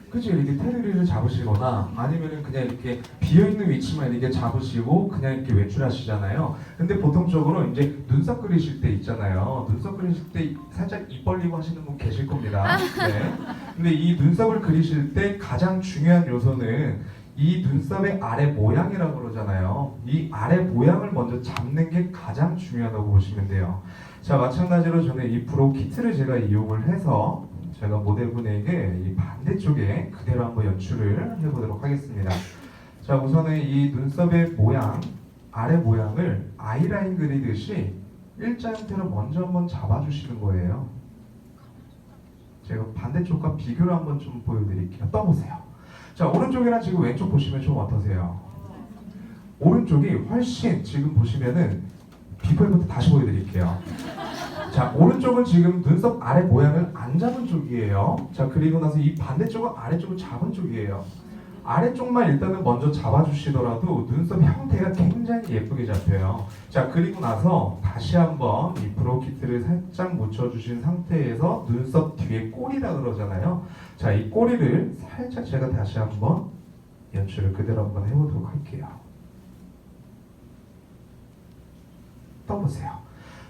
그치, 이렇게 테두리를 잡으시거나 아니면은 그냥 이렇게 비어있는 위치만 이렇게 잡으시고 그냥 이렇게 외출하시잖아요. 근데 보통적으로 이제 눈썹 그리실 때 있잖아요. 눈썹 그리실 때 살짝 입 벌리고 하시는 분 계실 겁니다. 네. 근데 이 눈썹을 그리실 때 가장 중요한 요소는 이 눈썹의 아래 모양이라고 그러잖아요. 이 아래 모양을 먼저 잡는 게 가장 중요하다고 보시면 돼요. 자, 마찬가지로 저는 이 브로우 키트를 제가 이용을 해서 제가 모델분에게 이 반대쪽에 그대로 한번 연출을 해보도록 하겠습니다. 자, 우선은 이 눈썹의 모양, 아래 모양을 아이라인 그리듯이 일자 형태로 먼저 한번 잡아주시는 거예요. 제가 반대쪽과 비교를 한번 좀 보여드릴게요. 떠보세요. 자, 오른쪽이랑 지금 왼쪽 보시면 좀 어떠세요? 오른쪽이 훨씬 지금 보시면은 비포 애프터 다시 보여드릴게요. 자, 오른쪽은 지금 눈썹 아래 모양을 안 잡은 쪽이에요. 자, 그리고 나서 이 반대쪽은 아래쪽을 잡은 쪽이에요. 아래쪽만 일단은 먼저 잡아주시더라도 눈썹 형태가 굉장히 예쁘게 잡혀요. 자, 그리고 나서 다시 한번 이 브로우 키트를 살짝 묻혀주신 상태에서 눈썹 뒤에 꼬리라 그러잖아요. 자, 이 꼬리를 살짝 제가 다시 한번 연출을 그대로 한번 해보도록 할게요. 떠보세요.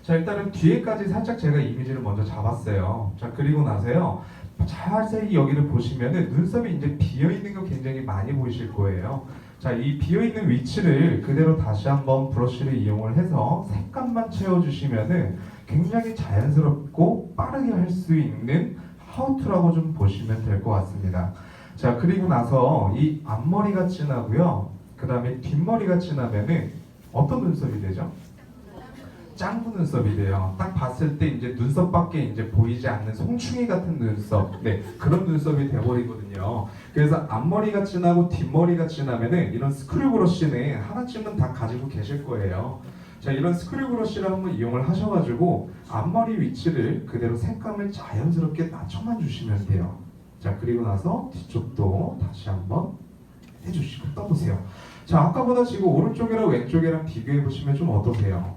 자, 일단은 뒤에까지 살짝 제가 이미지를 먼저 잡았어요. 자, 그리고 나서요, 자세히 여기를 보시면은 눈썹이 이제 비어있는 거 굉장히 많이 보이실 거예요. 자, 이 비어있는 위치를 그대로 다시 한번 브러쉬를 이용을 해서 색감만 채워주시면은 굉장히 자연스럽고 빠르게 할 수 있는 하우투라고 좀 보시면 될 것 같습니다. 자, 그리고 나서 이 앞머리가 진하고요, 그 다음에 뒷머리가 진하면은 어떤 눈썹이 되죠? 짱구 눈썹이 돼요. 딱 봤을 때 이제 눈썹밖에 이제 보이지 않는 송충이 같은 눈썹, 네, 그런 눈썹이 돼버리거든요. 그래서 앞머리가 진하고 뒷머리가 진하면은 이런 스크류 브러쉬는 하나쯤은 다 가지고 계실 거예요. 자, 이런 스크류 브러쉬를 한번 이용을 하셔가지고 앞머리 위치를 그대로 색감을 자연스럽게 낮춰만 주시면 돼요. 자, 그리고 나서 뒤쪽도 다시 한번 해주시고 떠보세요. 자, 아까보다 지금 오른쪽이랑 왼쪽이랑 비교해 보시면 좀 어떠세요?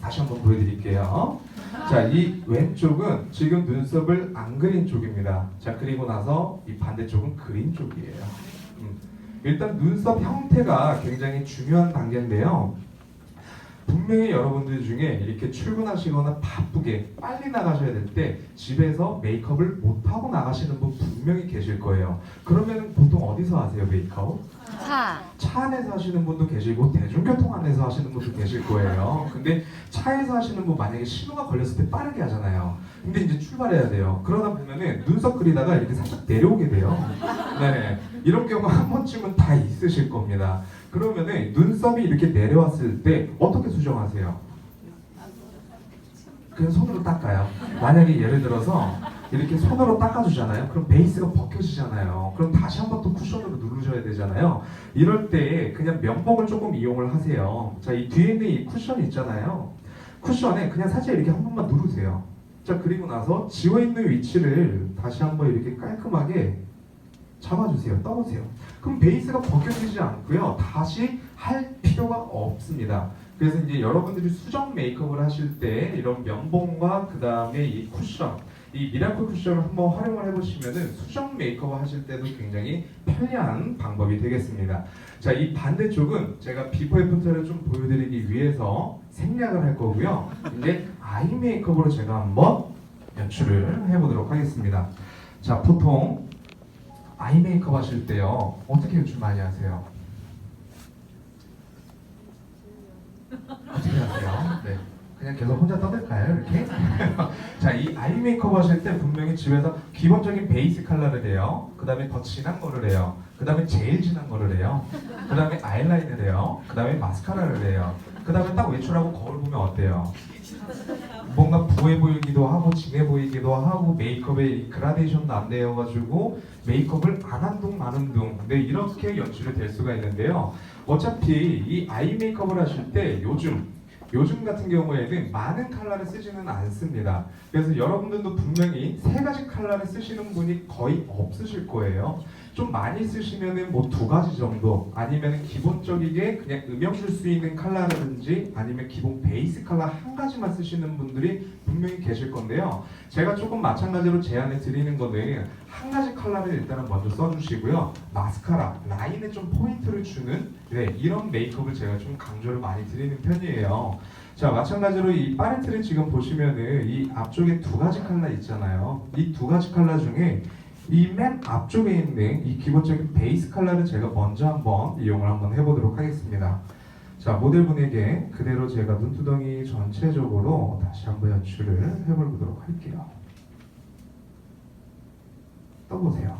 다시 한번 보여드릴게요. 자, 이 왼쪽은 지금 눈썹을 안 그린 쪽입니다. 자, 그리고 나서 이 반대쪽은 그린 쪽이에요. 일단 눈썹 형태가 굉장히 중요한 단계인데요. 분명히 여러분들 중에 이렇게 출근하시거나 바쁘게 빨리 나가셔야 될 때 집에서 메이크업을 못하고 나가시는 분 분명히 계실 거예요. 그러면 보통 어디서 하세요, 메이크업? 차 안에서 하시는 분도 계시고 대중교통 안에서 하시는 분도 계실 거예요. 근데 차에서 하시는 분 만약에 신호가 걸렸을 때 빠르게 하잖아요. 근데 이제 출발해야 돼요. 그러다 보면은 눈썹 그리다가 이렇게 살짝 내려오게 돼요. 네, 이런 경우 한 번쯤은 다 있으실 겁니다. 그러면은 눈썹이 이렇게 내려왔을 때 어떻게 수정하세요? 그냥 손으로 닦아요. 만약에 예를 들어서 이렇게 손으로 닦아주잖아요. 그럼 베이스가 벗겨지잖아요. 그럼 다시 한번 또 쿠션으로 누르셔야 되잖아요. 이럴 때 그냥 면봉을 조금 이용을 하세요. 자, 이 뒤에 있는 이 쿠션 있잖아요. 쿠션에 그냥 살짝 이렇게 한 번만 누르세요. 자, 그리고 나서 지워있는 위치를 다시 한번 이렇게 깔끔하게 잡아주세요. 떠보세요. 그럼 베이스가 벗겨지지 않고요. 다시 할 필요가 없습니다. 그래서 이제 여러분들이 수정 메이크업을 하실 때 이런 면봉과 그 다음에 이 쿠션, 이 미라클 쿠션을 한번 활용을 해보시면은 수정 메이크업을 하실 때도 굉장히 편리한 방법이 되겠습니다. 자, 이 반대쪽은 제가 비포 애프터를 좀 보여드리기 위해서 생략을 할 거고요. 이제 아이 메이크업으로 제가 한번 연출을 해보도록 하겠습니다. 자, 보통 아이 메이크업 하실 때요, 어떻게 연출 많이 하세요? 어떻게 하세요? 네, 그냥 계속 혼자 떠들까요? 이렇게? 자, 이 아이 메이크업 하실 때 분명히 집에서 기본적인 베이스 컬러를 해요. 그 다음에 더 진한 거를 해요. 그 다음에 제일 진한 거를 해요. 그 다음에 아이라인을 해요. 그 다음에 마스카라를 해요. 그 다음에 딱 외출하고 거울 보면 어때요? 뭔가 부해 보이기도 하고 진해 보이기도 하고 메이크업에 그라데이션도 안 되어가지고 메이크업을 안 한 둥 마는 둥, 네, 이렇게 연출이 될 수가 있는데요. 어차피 이 아이 메이크업을 하실 때 요즘 같은 경우에는 많은 컬러를 쓰지는 않습니다. 그래서 여러분들도 분명히 세 가지 컬러를 쓰시는 분이 거의 없으실 거예요. 좀 많이 쓰시면은 뭐 2가지 정도, 아니면 기본적이게 그냥 음영 줄 수 있는 컬러라든지 아니면 기본 베이스 컬러 1가지만 쓰시는 분들이 분명히 계실 건데요. 제가 조금 마찬가지로 제안해 드리는 거는 1가지 컬러를 일단은 먼저 써주시고요. 마스카라, 라인에 좀 포인트를 주는, 네, 이런 메이크업을 제가 좀 강조를 많이 드리는 편이에요. 자, 마찬가지로 이 팔레트를 지금 보시면은 이 앞쪽에 2가지 컬러 있잖아요. 이 2가지 컬러 중에 이 맨 앞쪽에 있는 이 기본적인 베이스 컬러를 제가 먼저 한번 이용을 한번 해보도록 하겠습니다. 자, 모델분에게 그대로 제가 눈두덩이 전체적으로 다시 한번 연출을 해보도록 할게요. 떠보세요.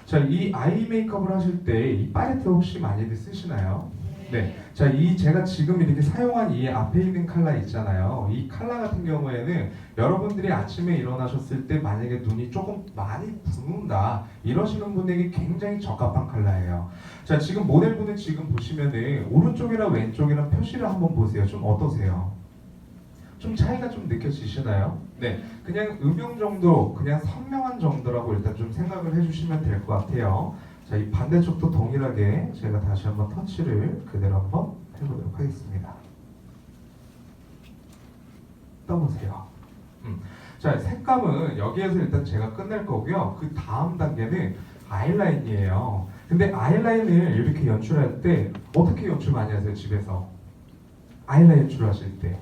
자, 이 아이 메이크업을 하실 때 이 팔레트 혹시 많이들 쓰시나요? 네. 자, 이 제가 지금 이렇게 사용한 이 앞에 있는 컬러 있잖아요. 이 컬러 같은 경우에는 여러분들이 아침에 일어나셨을 때 만약에 눈이 조금 많이 붓는다 이러시는 분에게 굉장히 적합한 컬러예요. 자, 지금 모델분은 지금 보시면은 오른쪽이랑 왼쪽이랑 표시를 한번 보세요. 좀 어떠세요? 좀 차이가 좀 느껴지시나요? 네, 그냥 음영 정도, 그냥 선명한 정도라고 일단 좀 생각을 해주시면 될 것 같아요. 자, 이 반대쪽도 동일하게 제가 다시 한번 터치를 그대로 한번 해보도록 하겠습니다. 떠보세요. 자, 색감은 여기에서 일단 제가 끝낼 거고요. 그 다음 단계는 아이라인이에요. 근데 아이라인을 이렇게 연출할 때 어떻게 연출 많이 하세요, 집에서? 아이라인 연출하실 때.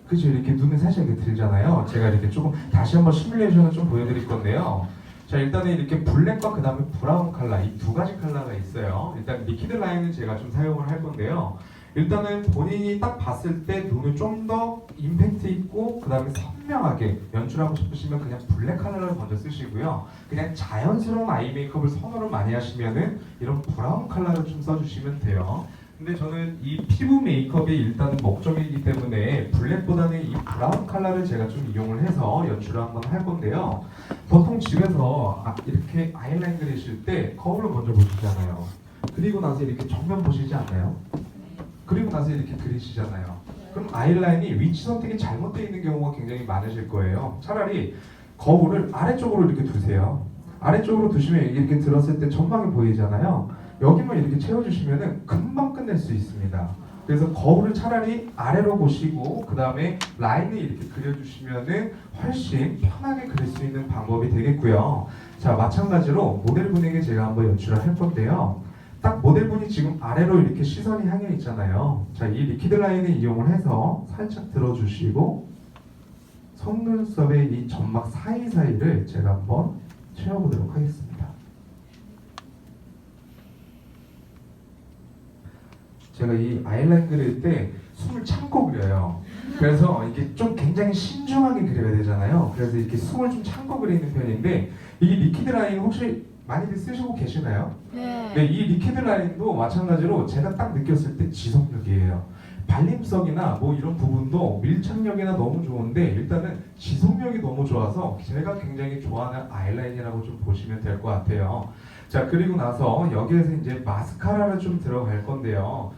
그죠? 이렇게 눈을 살짝 이렇게 들잖아요. 제가 이렇게 조금 다시 한번 시뮬레이션을 좀 보여드릴 건데요. 자, 일단은 이렇게 블랙과 그 다음에 브라운 컬러, 이 두 가지 컬러가 있어요. 일단 리퀴드 라인은 제가 좀 사용을 할 건데요. 일단은 본인이 딱 봤을 때 눈을 좀 더 임팩트 있고 그 다음에 선명하게 연출하고 싶으시면 그냥 블랙 컬러를 먼저 쓰시고요. 그냥 자연스러운 아이 메이크업을 선호를 많이 하시면은 이런 브라운 컬러를 좀 써주시면 돼요. 근데 저는 이 피부 메이크업이 일단 목적이기 때문에 블랙보다는 이 브라운 컬러를 제가 좀 이용을 해서 연출을 한번 할 건데요. 보통 집에서 이렇게 아이라인 그리실 때 거울을 먼저 보시잖아요. 그리고 나서 이렇게 정면 보시지 않나요? 그리고 나서 이렇게 그리시잖아요. 그럼 아이라인이 위치 선택이 잘못되어 있는 경우가 굉장히 많으실 거예요. 차라리 거울을 아래쪽으로 이렇게 두세요. 아래쪽으로 두시면 이렇게 들었을 때 전방이 보이잖아요. 여기만 이렇게 채워주시면 금방 끝낼 수 있습니다. 그래서 거울을 차라리 아래로 보시고 그 다음에 라인을 이렇게 그려주시면 훨씬 편하게 그릴 수 있는 방법이 되겠고요. 자, 마찬가지로 모델분에게 제가 한번 연출을 할 건데요. 딱 모델분이 지금 아래로 이렇게 시선이 향해 있잖아요. 자, 이 리퀴드 라인을 이용을 해서 살짝 들어주시고 속눈썹의 이 점막 사이사이를 제가 한번 채워보도록 하겠습니다. 제가 이 아이라인 그릴 때 숨을 참고 그려요. 그래서 이게 좀 굉장히 신중하게 그려야 되잖아요. 그래서 이렇게 숨을 좀 참고 그리는 편인데 이 리퀴드 라인 혹시 많이들 쓰시고 계시나요? 네, 이 리퀴드 라인도 마찬가지로 제가 딱 느꼈을 때 지속력이에요. 발림성이나 뭐 이런 부분도 밀착력이나 너무 좋은데 일단은 지속력이 너무 좋아서 제가 굉장히 좋아하는 아이라인이라고 좀 보시면 될 것 같아요. 자, 그리고 나서 여기에서 이제 마스카라를 좀 들어갈 건데요.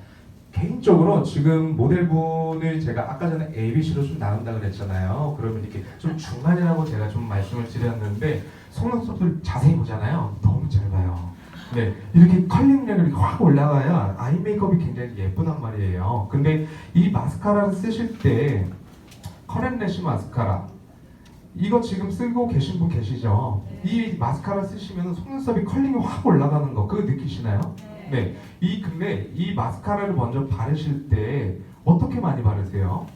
개인적으로 지금 모델분을 제가 아까 전에 ABC로 좀 나눈다 그랬잖아요. 그러면 이렇게 좀 중간이라고 제가 좀 말씀을 드렸는데 속눈썹을 자세히 보잖아요. 너무 짧아요. 네, 이렇게 컬링력이 확 올라가야 아이 메이크업이 굉장히 예쁘단 말이에요. 근데 이 마스카라를 쓰실 때 커렌래쉬 마스카라 이거 지금 쓰고 계신 분 계시죠? 이 마스카라 쓰시면 속눈썹이 컬링이 확 올라가는 거 그거 느끼시나요? 네, 근데 이 마스카라를 먼저 바르실 때 어떻게 많이 바르세요?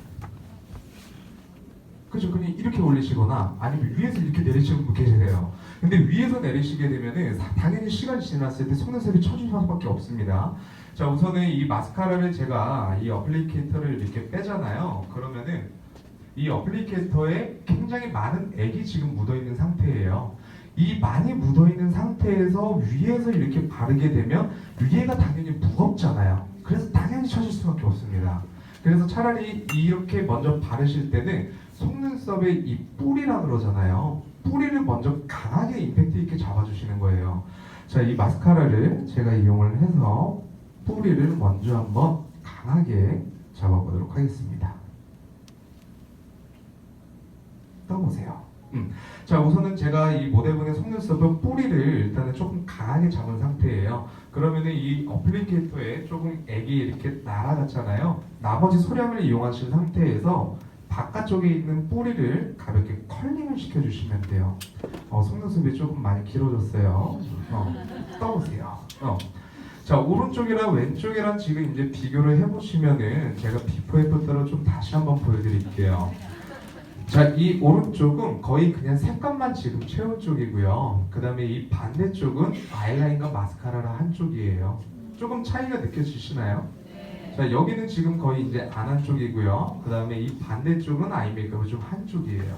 그죠? 그냥 이렇게 올리시거나 아니면 위에서 이렇게 내리시는 분 계세요. 근데 위에서 내리시게 되면은 당연히 시간이 지났을 때 속눈썹이 처질 수밖에 없습니다. 자, 우선은 이 마스카라를 제가 이 어플리케이터를 이렇게 빼잖아요. 그러면은 이 어플리케이터에 굉장히 많은 액이 지금 묻어있는 상태예요. 이 많이 묻어있는 상태에서 위에서 이렇게 바르게 되면 위에가 당연히 무겁잖아요. 그래서 당연히 처질 수밖에 없습니다. 그래서 차라리 이렇게 먼저 바르실 때는 속눈썹의 이 뿌리라 그러잖아요. 뿌리를 먼저 강하게 임팩트 있게 잡아주시는 거예요. 자, 이 마스카라를 제가 이용을 해서 뿌리를 먼저 한번 강하게 잡아보도록 하겠습니다. 떠보세요. 자, 우선은 제가 이 모델분의 속눈썹은 뿌리를 일단은 조금 강하게 잡은 상태예요. 그러면은 이 어플리케이터에 조금 액이 이렇게 날아갔잖아요. 나머지 소량을 이용하신 상태에서 바깥쪽에 있는 뿌리를 가볍게 컬링을 시켜주시면 돼요. 속눈썹이 조금 많이 길어졌어요. 떠보세요. 자, 오른쪽이랑 왼쪽이랑 지금 이제 비교를 해보시면은 제가 비포 애프터를 좀 다시 한번 보여드릴게요. 자, 이 오른쪽은 거의 그냥 색감만 지금 채운 쪽이고요. 그 다음에 이 반대쪽은 아이라인과 마스카라라 한쪽이에요. 조금 차이가 느껴지시나요? 자, 여기는 지금 거의 이제 안 한쪽이고요. 그 다음에 이 반대쪽은 아이 메이크업이 좀 한쪽이에요.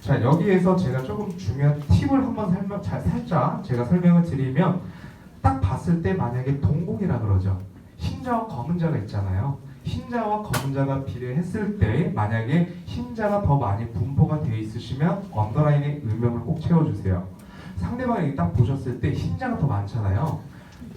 자, 여기에서 제가 조금 중요한 팁을 한번 살짝 제가 설명을 드리면 딱 봤을 때 만약에 동공이라 그러죠. 흰자와 검은자가 있잖아요. 흰자와 검은자가 비례했을 때 만약에 흰자가 더 많이 분포가 되어 있으시면 언더라인에 음영을 꼭 채워주세요. 상대방이 딱 보셨을 때 흰자가 더 많잖아요.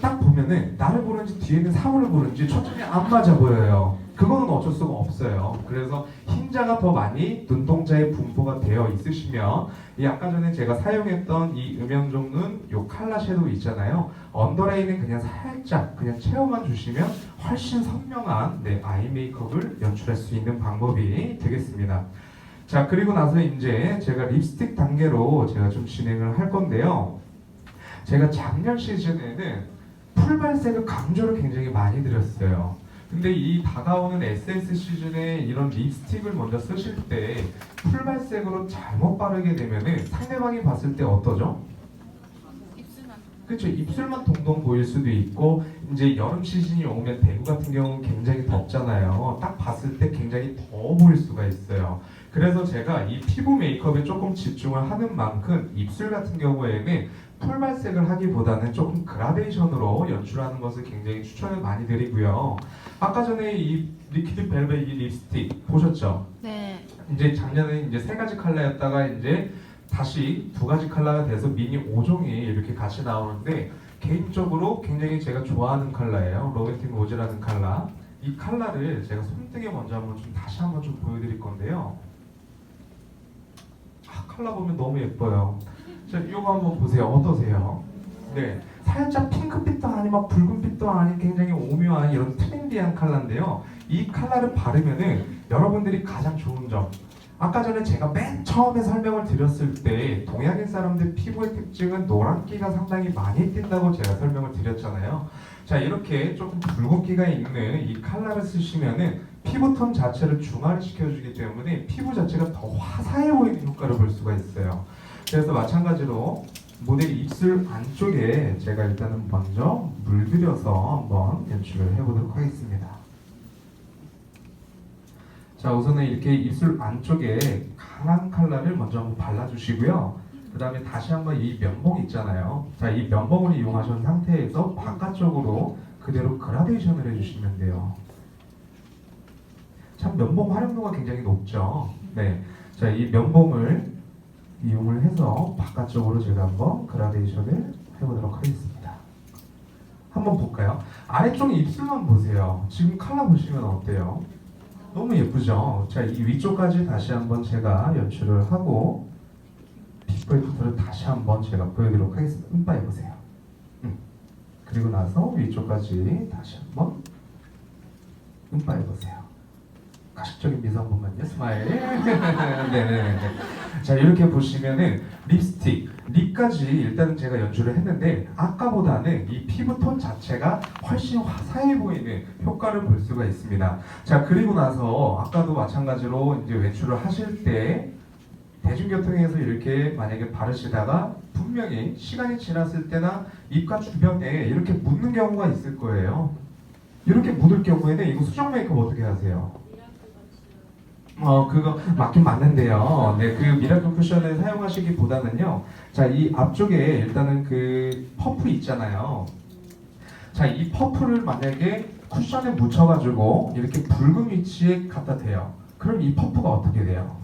딱 보면은 나를 보는지 뒤에 있는 사물을 보는지 초점이 안 맞아 보여요. 그거는 어쩔 수가 없어요. 그래서 흰자가 더 많이 눈동자에 분포가 되어 있으시면 이 아까 전에 제가 사용했던 이 음영종눈 요 칼라 섀도우 있잖아요. 언더라인에 그냥 살짝 그냥 채워만 주시면 훨씬 선명한 아이 메이크업을 연출할 수 있는 방법이 되겠습니다. 자, 그리고 나서 이제 제가 립스틱 단계로 제가 좀 진행을 할 건데요. 제가 작년 시즌에는 풀발색을 강조를 굉장히 많이 드렸어요. 근데 이 다가오는 SS 시즌에 이런 립스틱을 먼저 쓰실 때 풀발색으로 잘못 바르게 되면은 상대방이 봤을 때 어떠죠? 그렇죠. 입술만 동동 보일 수도 있고 이제 여름 시즌이 오면 대구 같은 경우는 굉장히 덥잖아요. 딱 봤을 때 굉장히 더워 보일 수가 있어요. 그래서 제가 이 피부 메이크업에 조금 집중을 하는 만큼 입술 같은 경우에는 풀발색을 하기보다는 조금 그라데이션으로 연출하는 것을 굉장히 추천을 많이 드리고요. 아까 전에 이 리퀴드 벨벳 이 립스틱 보셨죠? 네. 이제 작년에 이제 3가지 컬러였다가 이제 다시 2가지 컬러가 돼서 미니 5종이 이렇게 같이 나오는데 개인적으로 굉장히 제가 좋아하는 컬러예요. 로맨틱 로즈라는 컬러. 이 컬러를 제가 손등에 먼저 다시 한번 좀 보여드릴 건데요. 컬러 보면 너무 예뻐요. 자, 이거 한번 보세요. 어떠세요? 네, 살짝 핑크빛도 아니고 붉은빛도 아닌 굉장히 오묘한 이런 트렌디한 컬러인데요. 이 컬러를 바르면은 여러분들이 가장 좋은 점, 아까 전에 제가 맨 처음에 설명을 드렸을 때 동양인 사람들 피부의 특징은 노란기가 상당히 많이 띈다고 제가 설명을 드렸잖아요. 자, 이렇게 조금 붉은기가 있는 이 컬러를 쓰시면은 피부톤 자체를 중화를 시켜주기 때문에 피부 자체가 더 화사해 보이는 효과를 볼 수가 있어요. 그래서 마찬가지로 모델 입술 안쪽에 제가 일단은 먼저 물들여서 한번 연출을 해보도록 하겠습니다. 자, 우선은 이렇게 입술 안쪽에 강한 컬러를 먼저 한번 발라주시고요. 그 다음에 다시 한번 이 면봉 있잖아요. 자, 이 면봉을 이용하신 상태에서 바깥쪽으로 그대로 그라데이션을 해주시면 돼요. 참 면봉 활용도가 굉장히 높죠. 네, 자, 이 면봉을 이용을 해서 바깥쪽으로 제가 한번 그라데이션을 해보도록 하겠습니다. 한번 볼까요? 아래쪽 입술만 보세요. 지금 컬러 보시면 어때요? 너무 예쁘죠? 자, 이 위쪽까지 다시 한번 제가 연출을 하고 비포 애프터를 다시 한번 제가 보여드리도록 하겠습니다. 음빠해보세요. 그리고 나서 위쪽까지 다시 한번 음빠해보세요. 가식적인 미소 한 번만요. 스마일. 네네네. 자, 이렇게 보시면은 립스틱, 립까지 일단은 제가 연출을 했는데 아까보다는 이 피부톤 자체가 훨씬 화사해 보이는 효과를 볼 수가 있습니다. 자, 그리고 나서 아까도 마찬가지로 이제 외출을 하실 때 대중교통에서 이렇게 만약에 바르시다가 분명히 시간이 지났을 때나 입가 주변에 이렇게 묻는 경우가 있을 거예요. 이렇게 묻을 경우에는 이거 수정 메이크업 어떻게 하세요? 그거 맞긴 맞는데요. 네, 그 미라클 쿠션을 사용하시기보다는요. 자, 이 앞쪽에 일단은 그 퍼프 있잖아요. 자, 이 퍼프를 만약에 쿠션에 묻혀가지고 이렇게 붉은 위치에 갖다 대요. 그럼 이 퍼프가 어떻게 돼요?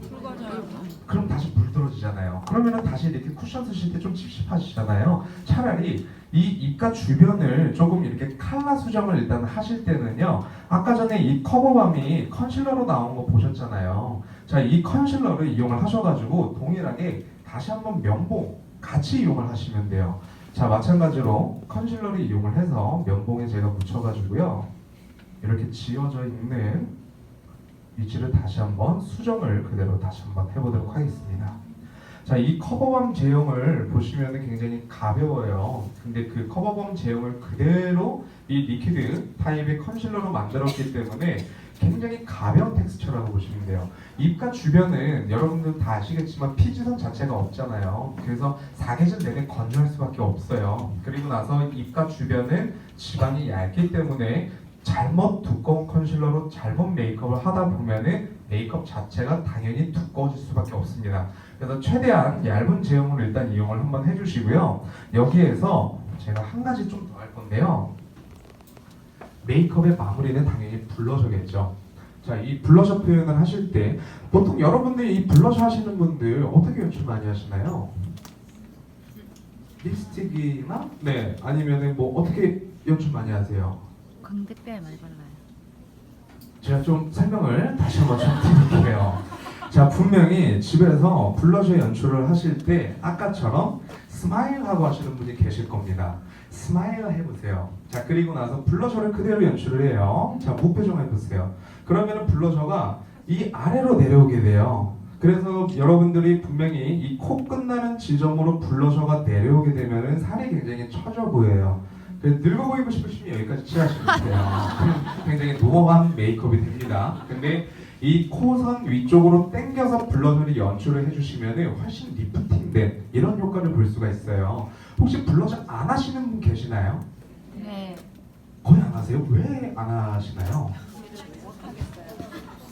그럼 다시 물들어지잖아요. 그러면은 다시 이렇게 쿠션 쓰실 때 좀 찝찝하시잖아요. 차라리 이 입가 주변을 조금 이렇게 칼라 수정을 일단 하실 때는요. 아까 전에 이 커버밤이 컨실러로 나온 거 보셨잖아요. 자, 이 컨실러를 이용을 하셔가지고 동일하게 다시 한번 면봉 같이 이용을 하시면 돼요. 자, 마찬가지로 컨실러를 이용을 해서 면봉에 제가 묻혀가지고요. 이렇게 지워져 있는 위치를 다시 한번 수정을 그대로 다시 한번 해보도록 하겠습니다. 자, 이 커버밤 제형을 보시면 굉장히 가벼워요. 근데 그 커버밤 제형을 그대로 이 리퀴드 타입의 컨실러로 만들었기 때문에 굉장히 가벼운 텍스처라고 보시면 돼요. 입가 주변은 여러분들 다 아시겠지만 피지선 자체가 없잖아요. 그래서 사계절 내내 건조할 수밖에 없어요. 그리고 나서 입가 주변은 지방이 얇기 때문에 잘못 두꺼운 컨실러로 잘못 메이크업을 하다 보면은 메이크업 자체가 당연히 두꺼워질 수밖에 없습니다. 그래서 최대한 얇은 제형을 일단 이용을 한번 해주시고요. 여기에서 제가 한 가지 좀 더 할 건데요. 메이크업의 마무리는 당연히 블러셔겠죠. 자, 이 블러셔 표현을 하실 때 보통 여러분들이 이 블러셔 하시는 분들 어떻게 연출 많이 하시나요? 립스틱이나 네, 아니면은 뭐 어떻게 연출 많이 하세요? 광대뼈에 많이 발라요. 제가 좀 설명을 다시 한번 좀 드릴게요. 자, 분명히 집에서 블러셔 연출을 하실 때 아까처럼 스마일 하고 하시는 분이 계실 겁니다. 스마일 해보세요. 자, 그리고 나서 블러셔를 그대로 연출을 해요. 자, 무표정 해보세요. 그러면은 블러셔가 이 아래로 내려오게 돼요. 그래서 여러분들이 분명히 이 코 끝나는 지점으로 블러셔가 내려오게 되면은 살이 굉장히 처져 보여요. 그래서 늙어 보이고 싶으시면 여기까지 칠하시면 돼요. 굉장히 노멀한 메이크업이 됩니다. 근데 이 코선 위쪽으로 당겨서 블러셔를 연출을 해주시면 훨씬 리프팅된 이런 효과를 볼 수가 있어요. 혹시 블러셔 안 하시는 분 계시나요? 네. 거의 안 하세요? 왜 안 하시나요?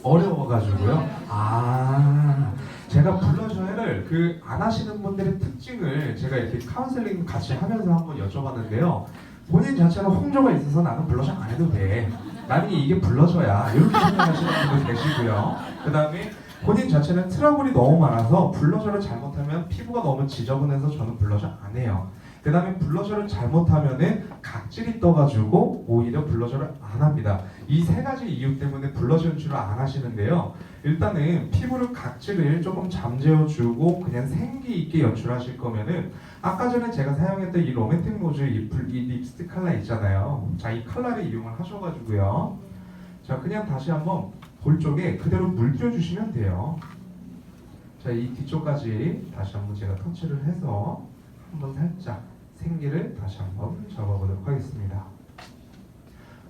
어려워가지고요. 아, 제가 블러셔를 그 안 하시는 분들의 특징을 제가 이렇게 카운슬링 같이 하면서 한번 여쭤봤는데요. 본인 자체는 홍조가 있어서 나는 블러셔 안 해도 돼. 나는 이게 블러셔야. 이렇게 생각하시는 분도 계시고요. 그 다음에 본인 자체는 트러블이 너무 많아서 블러셔를 잘못하면 피부가 너무 지저분해서 저는 블러셔 안 해요. 그 다음에 블러셔를 잘못하면은 각질이 떠가지고 오히려 블러셔를 안 합니다. 이 세 가지 이유 때문에 블러셔 연출을 안 하시는데요. 일단은 피부를 각질을 조금 잠재워주고 그냥 생기 있게 연출하실 거면은 아까 전에 제가 사용했던 이 로맨틱 로즈 이 립스틱 컬러 있잖아요. 자, 이 컬러를 이용을 하셔가지고요. 자, 그냥 다시 한번 볼 쪽에 그대로 물띄워 주시면 돼요. 자, 이 뒤쪽까지 다시 한번 제가 터치를 해서 한번 살짝 생기를 다시 한번 잡아보도록 하겠습니다.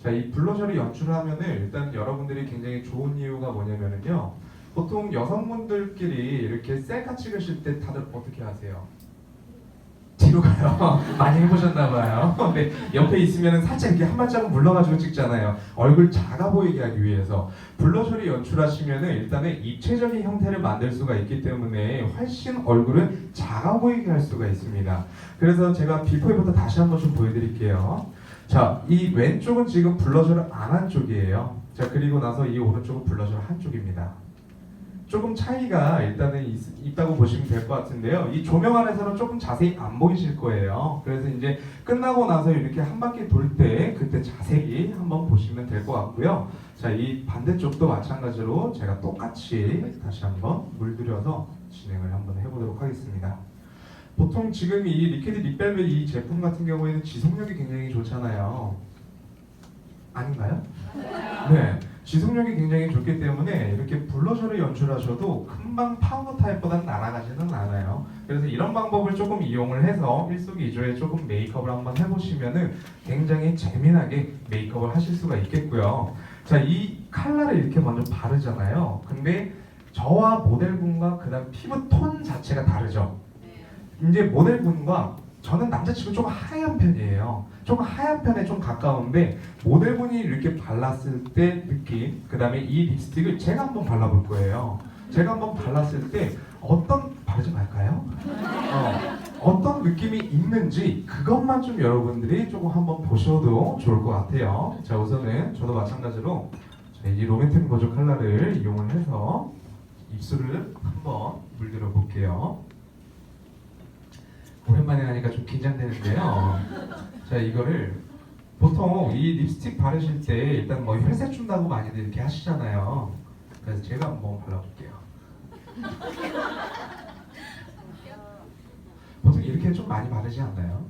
자, 이 블러셔를 연출하면은 일단 여러분들이 굉장히 좋은 이유가 뭐냐면은요. 보통 여성분들끼리 이렇게 셀카 찍으실 때 다들 어떻게 하세요? 뒤로 가요. 많이 해보셨나봐요. 근데 옆에 있으면 살짝 이렇게 한 발자국 물러가지고 찍잖아요. 얼굴 작아 보이게 하기 위해서. 블러셔를 연출하시면은 일단은 입체적인 형태를 만들 수가 있기 때문에 훨씬 얼굴을 작아 보이게 할 수가 있습니다. 그래서 제가 비포 애프터 다시 한번 좀 보여드릴게요. 자, 이 왼쪽은 지금 블러셔를 안 한 쪽이에요. 자, 그리고 나서 이 오른쪽은 블러셔를 한 쪽입니다. 조금 차이가 일단은 있다고 보시면 될 것 같은데요. 이 조명 안에서는 조금 자세히 안 보이실 거예요. 그래서 이제 끝나고 나서 이렇게 한 바퀴 돌 때 그때 자세히 한번 보시면 될 것 같고요. 자, 이 반대쪽도 마찬가지로 제가 똑같이 다시 한번 물들여서 진행을 한번 해보도록 하겠습니다. 보통 지금 이 리퀴드 립벨벳 이 제품 같은 경우에는 지속력이 굉장히 좋잖아요. 아닌가요? 네. 지속력이 굉장히 좋기 때문에 이렇게 블러셔를 연출하셔도 금방 파우더 타입보다는 날아가지는 않아요. 그래서 이런 방법을 조금 이용을 해서 일석이조에 조금 메이크업을 한번 해보시면은 굉장히 재미나게 메이크업을 하실 수가 있겠고요. 자, 이 컬러를 이렇게 먼저 바르잖아요. 근데 저와 모델분과 그다음 피부 톤 자체가 다르죠. 이제 모델분과 저는 남자치고 조금 하얀 편이에요. 조금 하얀 편에 좀 가까운데 모델분이 이렇게 발랐을 때 느낌, 그 다음에 이 립스틱을 제가 한번 발라볼 거예요. 제가 한번 발랐을 때 바르지 말까요? 어떤 느낌이 있는지 그것만 좀 여러분들이 조금 한번 보셔도 좋을 것 같아요. 자, 우선은 저도 마찬가지로 이 로맨틱 로즈 컬러를 이용을 해서 입술을 한번 물들어 볼게요. 오랜만에 하니까 좀 긴장되는데요. 자, 이거를 보통 이 립스틱 바르실 때 일단 뭐 혈색 준다고 많이들 이렇게 하시잖아요. 그래서 제가 한번 발라볼게요. 보통 이렇게 좀 많이 바르지 않나요?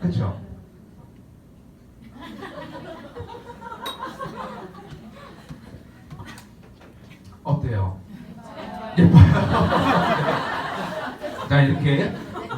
그렇죠? 어때요? 예뻐요. 자, 이렇게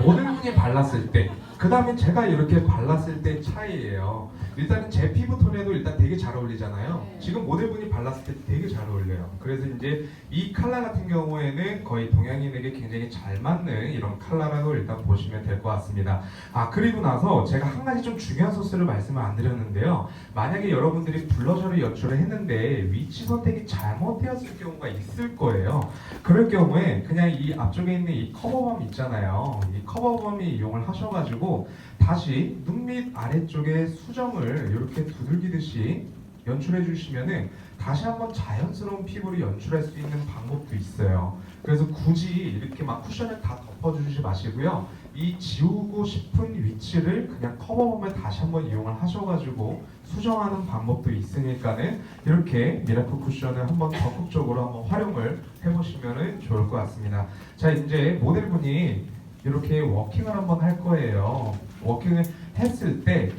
모델분이 발랐을 때, 그 다음에 제가 이렇게 발랐을 때 차이예요. 일단은 제 피부톤에도 일단 되게 잘 어울리잖아요. 지금 모델분이 발랐을 때 되게 잘 어울려요. 그래서 이제 이 컬러 같은 경우에는 거의 동양인에게 굉장히 잘 맞는 이런 컬러라고 일단 보시면 될 것 같습니다. 아, 그리고 나서 제가 한 가지 좀 중요한 소스를 말씀을 안 드렸는데요. 만약에 여러분들이 블러셔를 연출을 했는데 위치 선택이 잘못되었을 경우가 있을 거예요. 그럴 경우에 그냥 이 앞쪽에 있는 이 커버밤 있잖아요. 이 커버밤이 이용을 하셔가지고 하시고 다시 눈 밑 아래쪽에 수정을 이렇게 두들기듯이 연출해 주시면은 다시 한번 자연스러운 피부를 연출할 수 있는 방법도 있어요. 그래서 굳이 이렇게 막 쿠션을 다 덮어주지 마시고요. 이 지우고 싶은 위치를 그냥 커버홈을 다시 한번 이용을 하셔가지고 수정하는 방법도 있으니까는 이렇게 미라클 쿠션을 한번 적극적으로 한번 활용을 해보시면 좋을 것 같습니다. 자, 이제 모델분이 이렇게 워킹을 한번 할 거예요. 워킹을 했을 때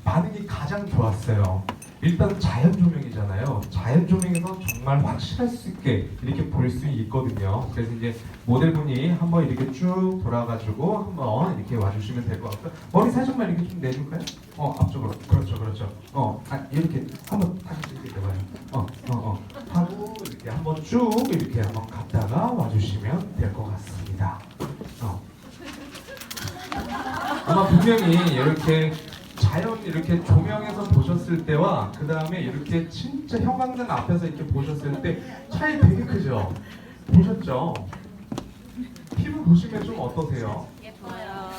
반응이 가장 좋았어요. 일단 자연 조명이잖아요. 자연 조명에서 정말 확실할 수 있게 이렇게 볼 수 있거든요. 그래서 이제 모델분이 한번 이렇게 쭉 돌아가지고 한번 이렇게 와주시면 될 것 같고요. 머리 살짝만 이렇게 좀 내줄까요? 앞쪽으로. 그렇죠, 그렇죠. 이렇게 한번 다시 이렇게 내봐요. 하고 이렇게 한번 쭉 이렇게 한번 갔다가 와주시면 될 것 같습니다. 아마 분명히 이렇게 자연 이렇게 조명에서 보셨을 때와 그 다음에 이렇게 진짜 형광등 앞에서 이렇게 보셨을 때 차이 되게 크죠? 보셨죠? 피부 보시면 좀 어떠세요?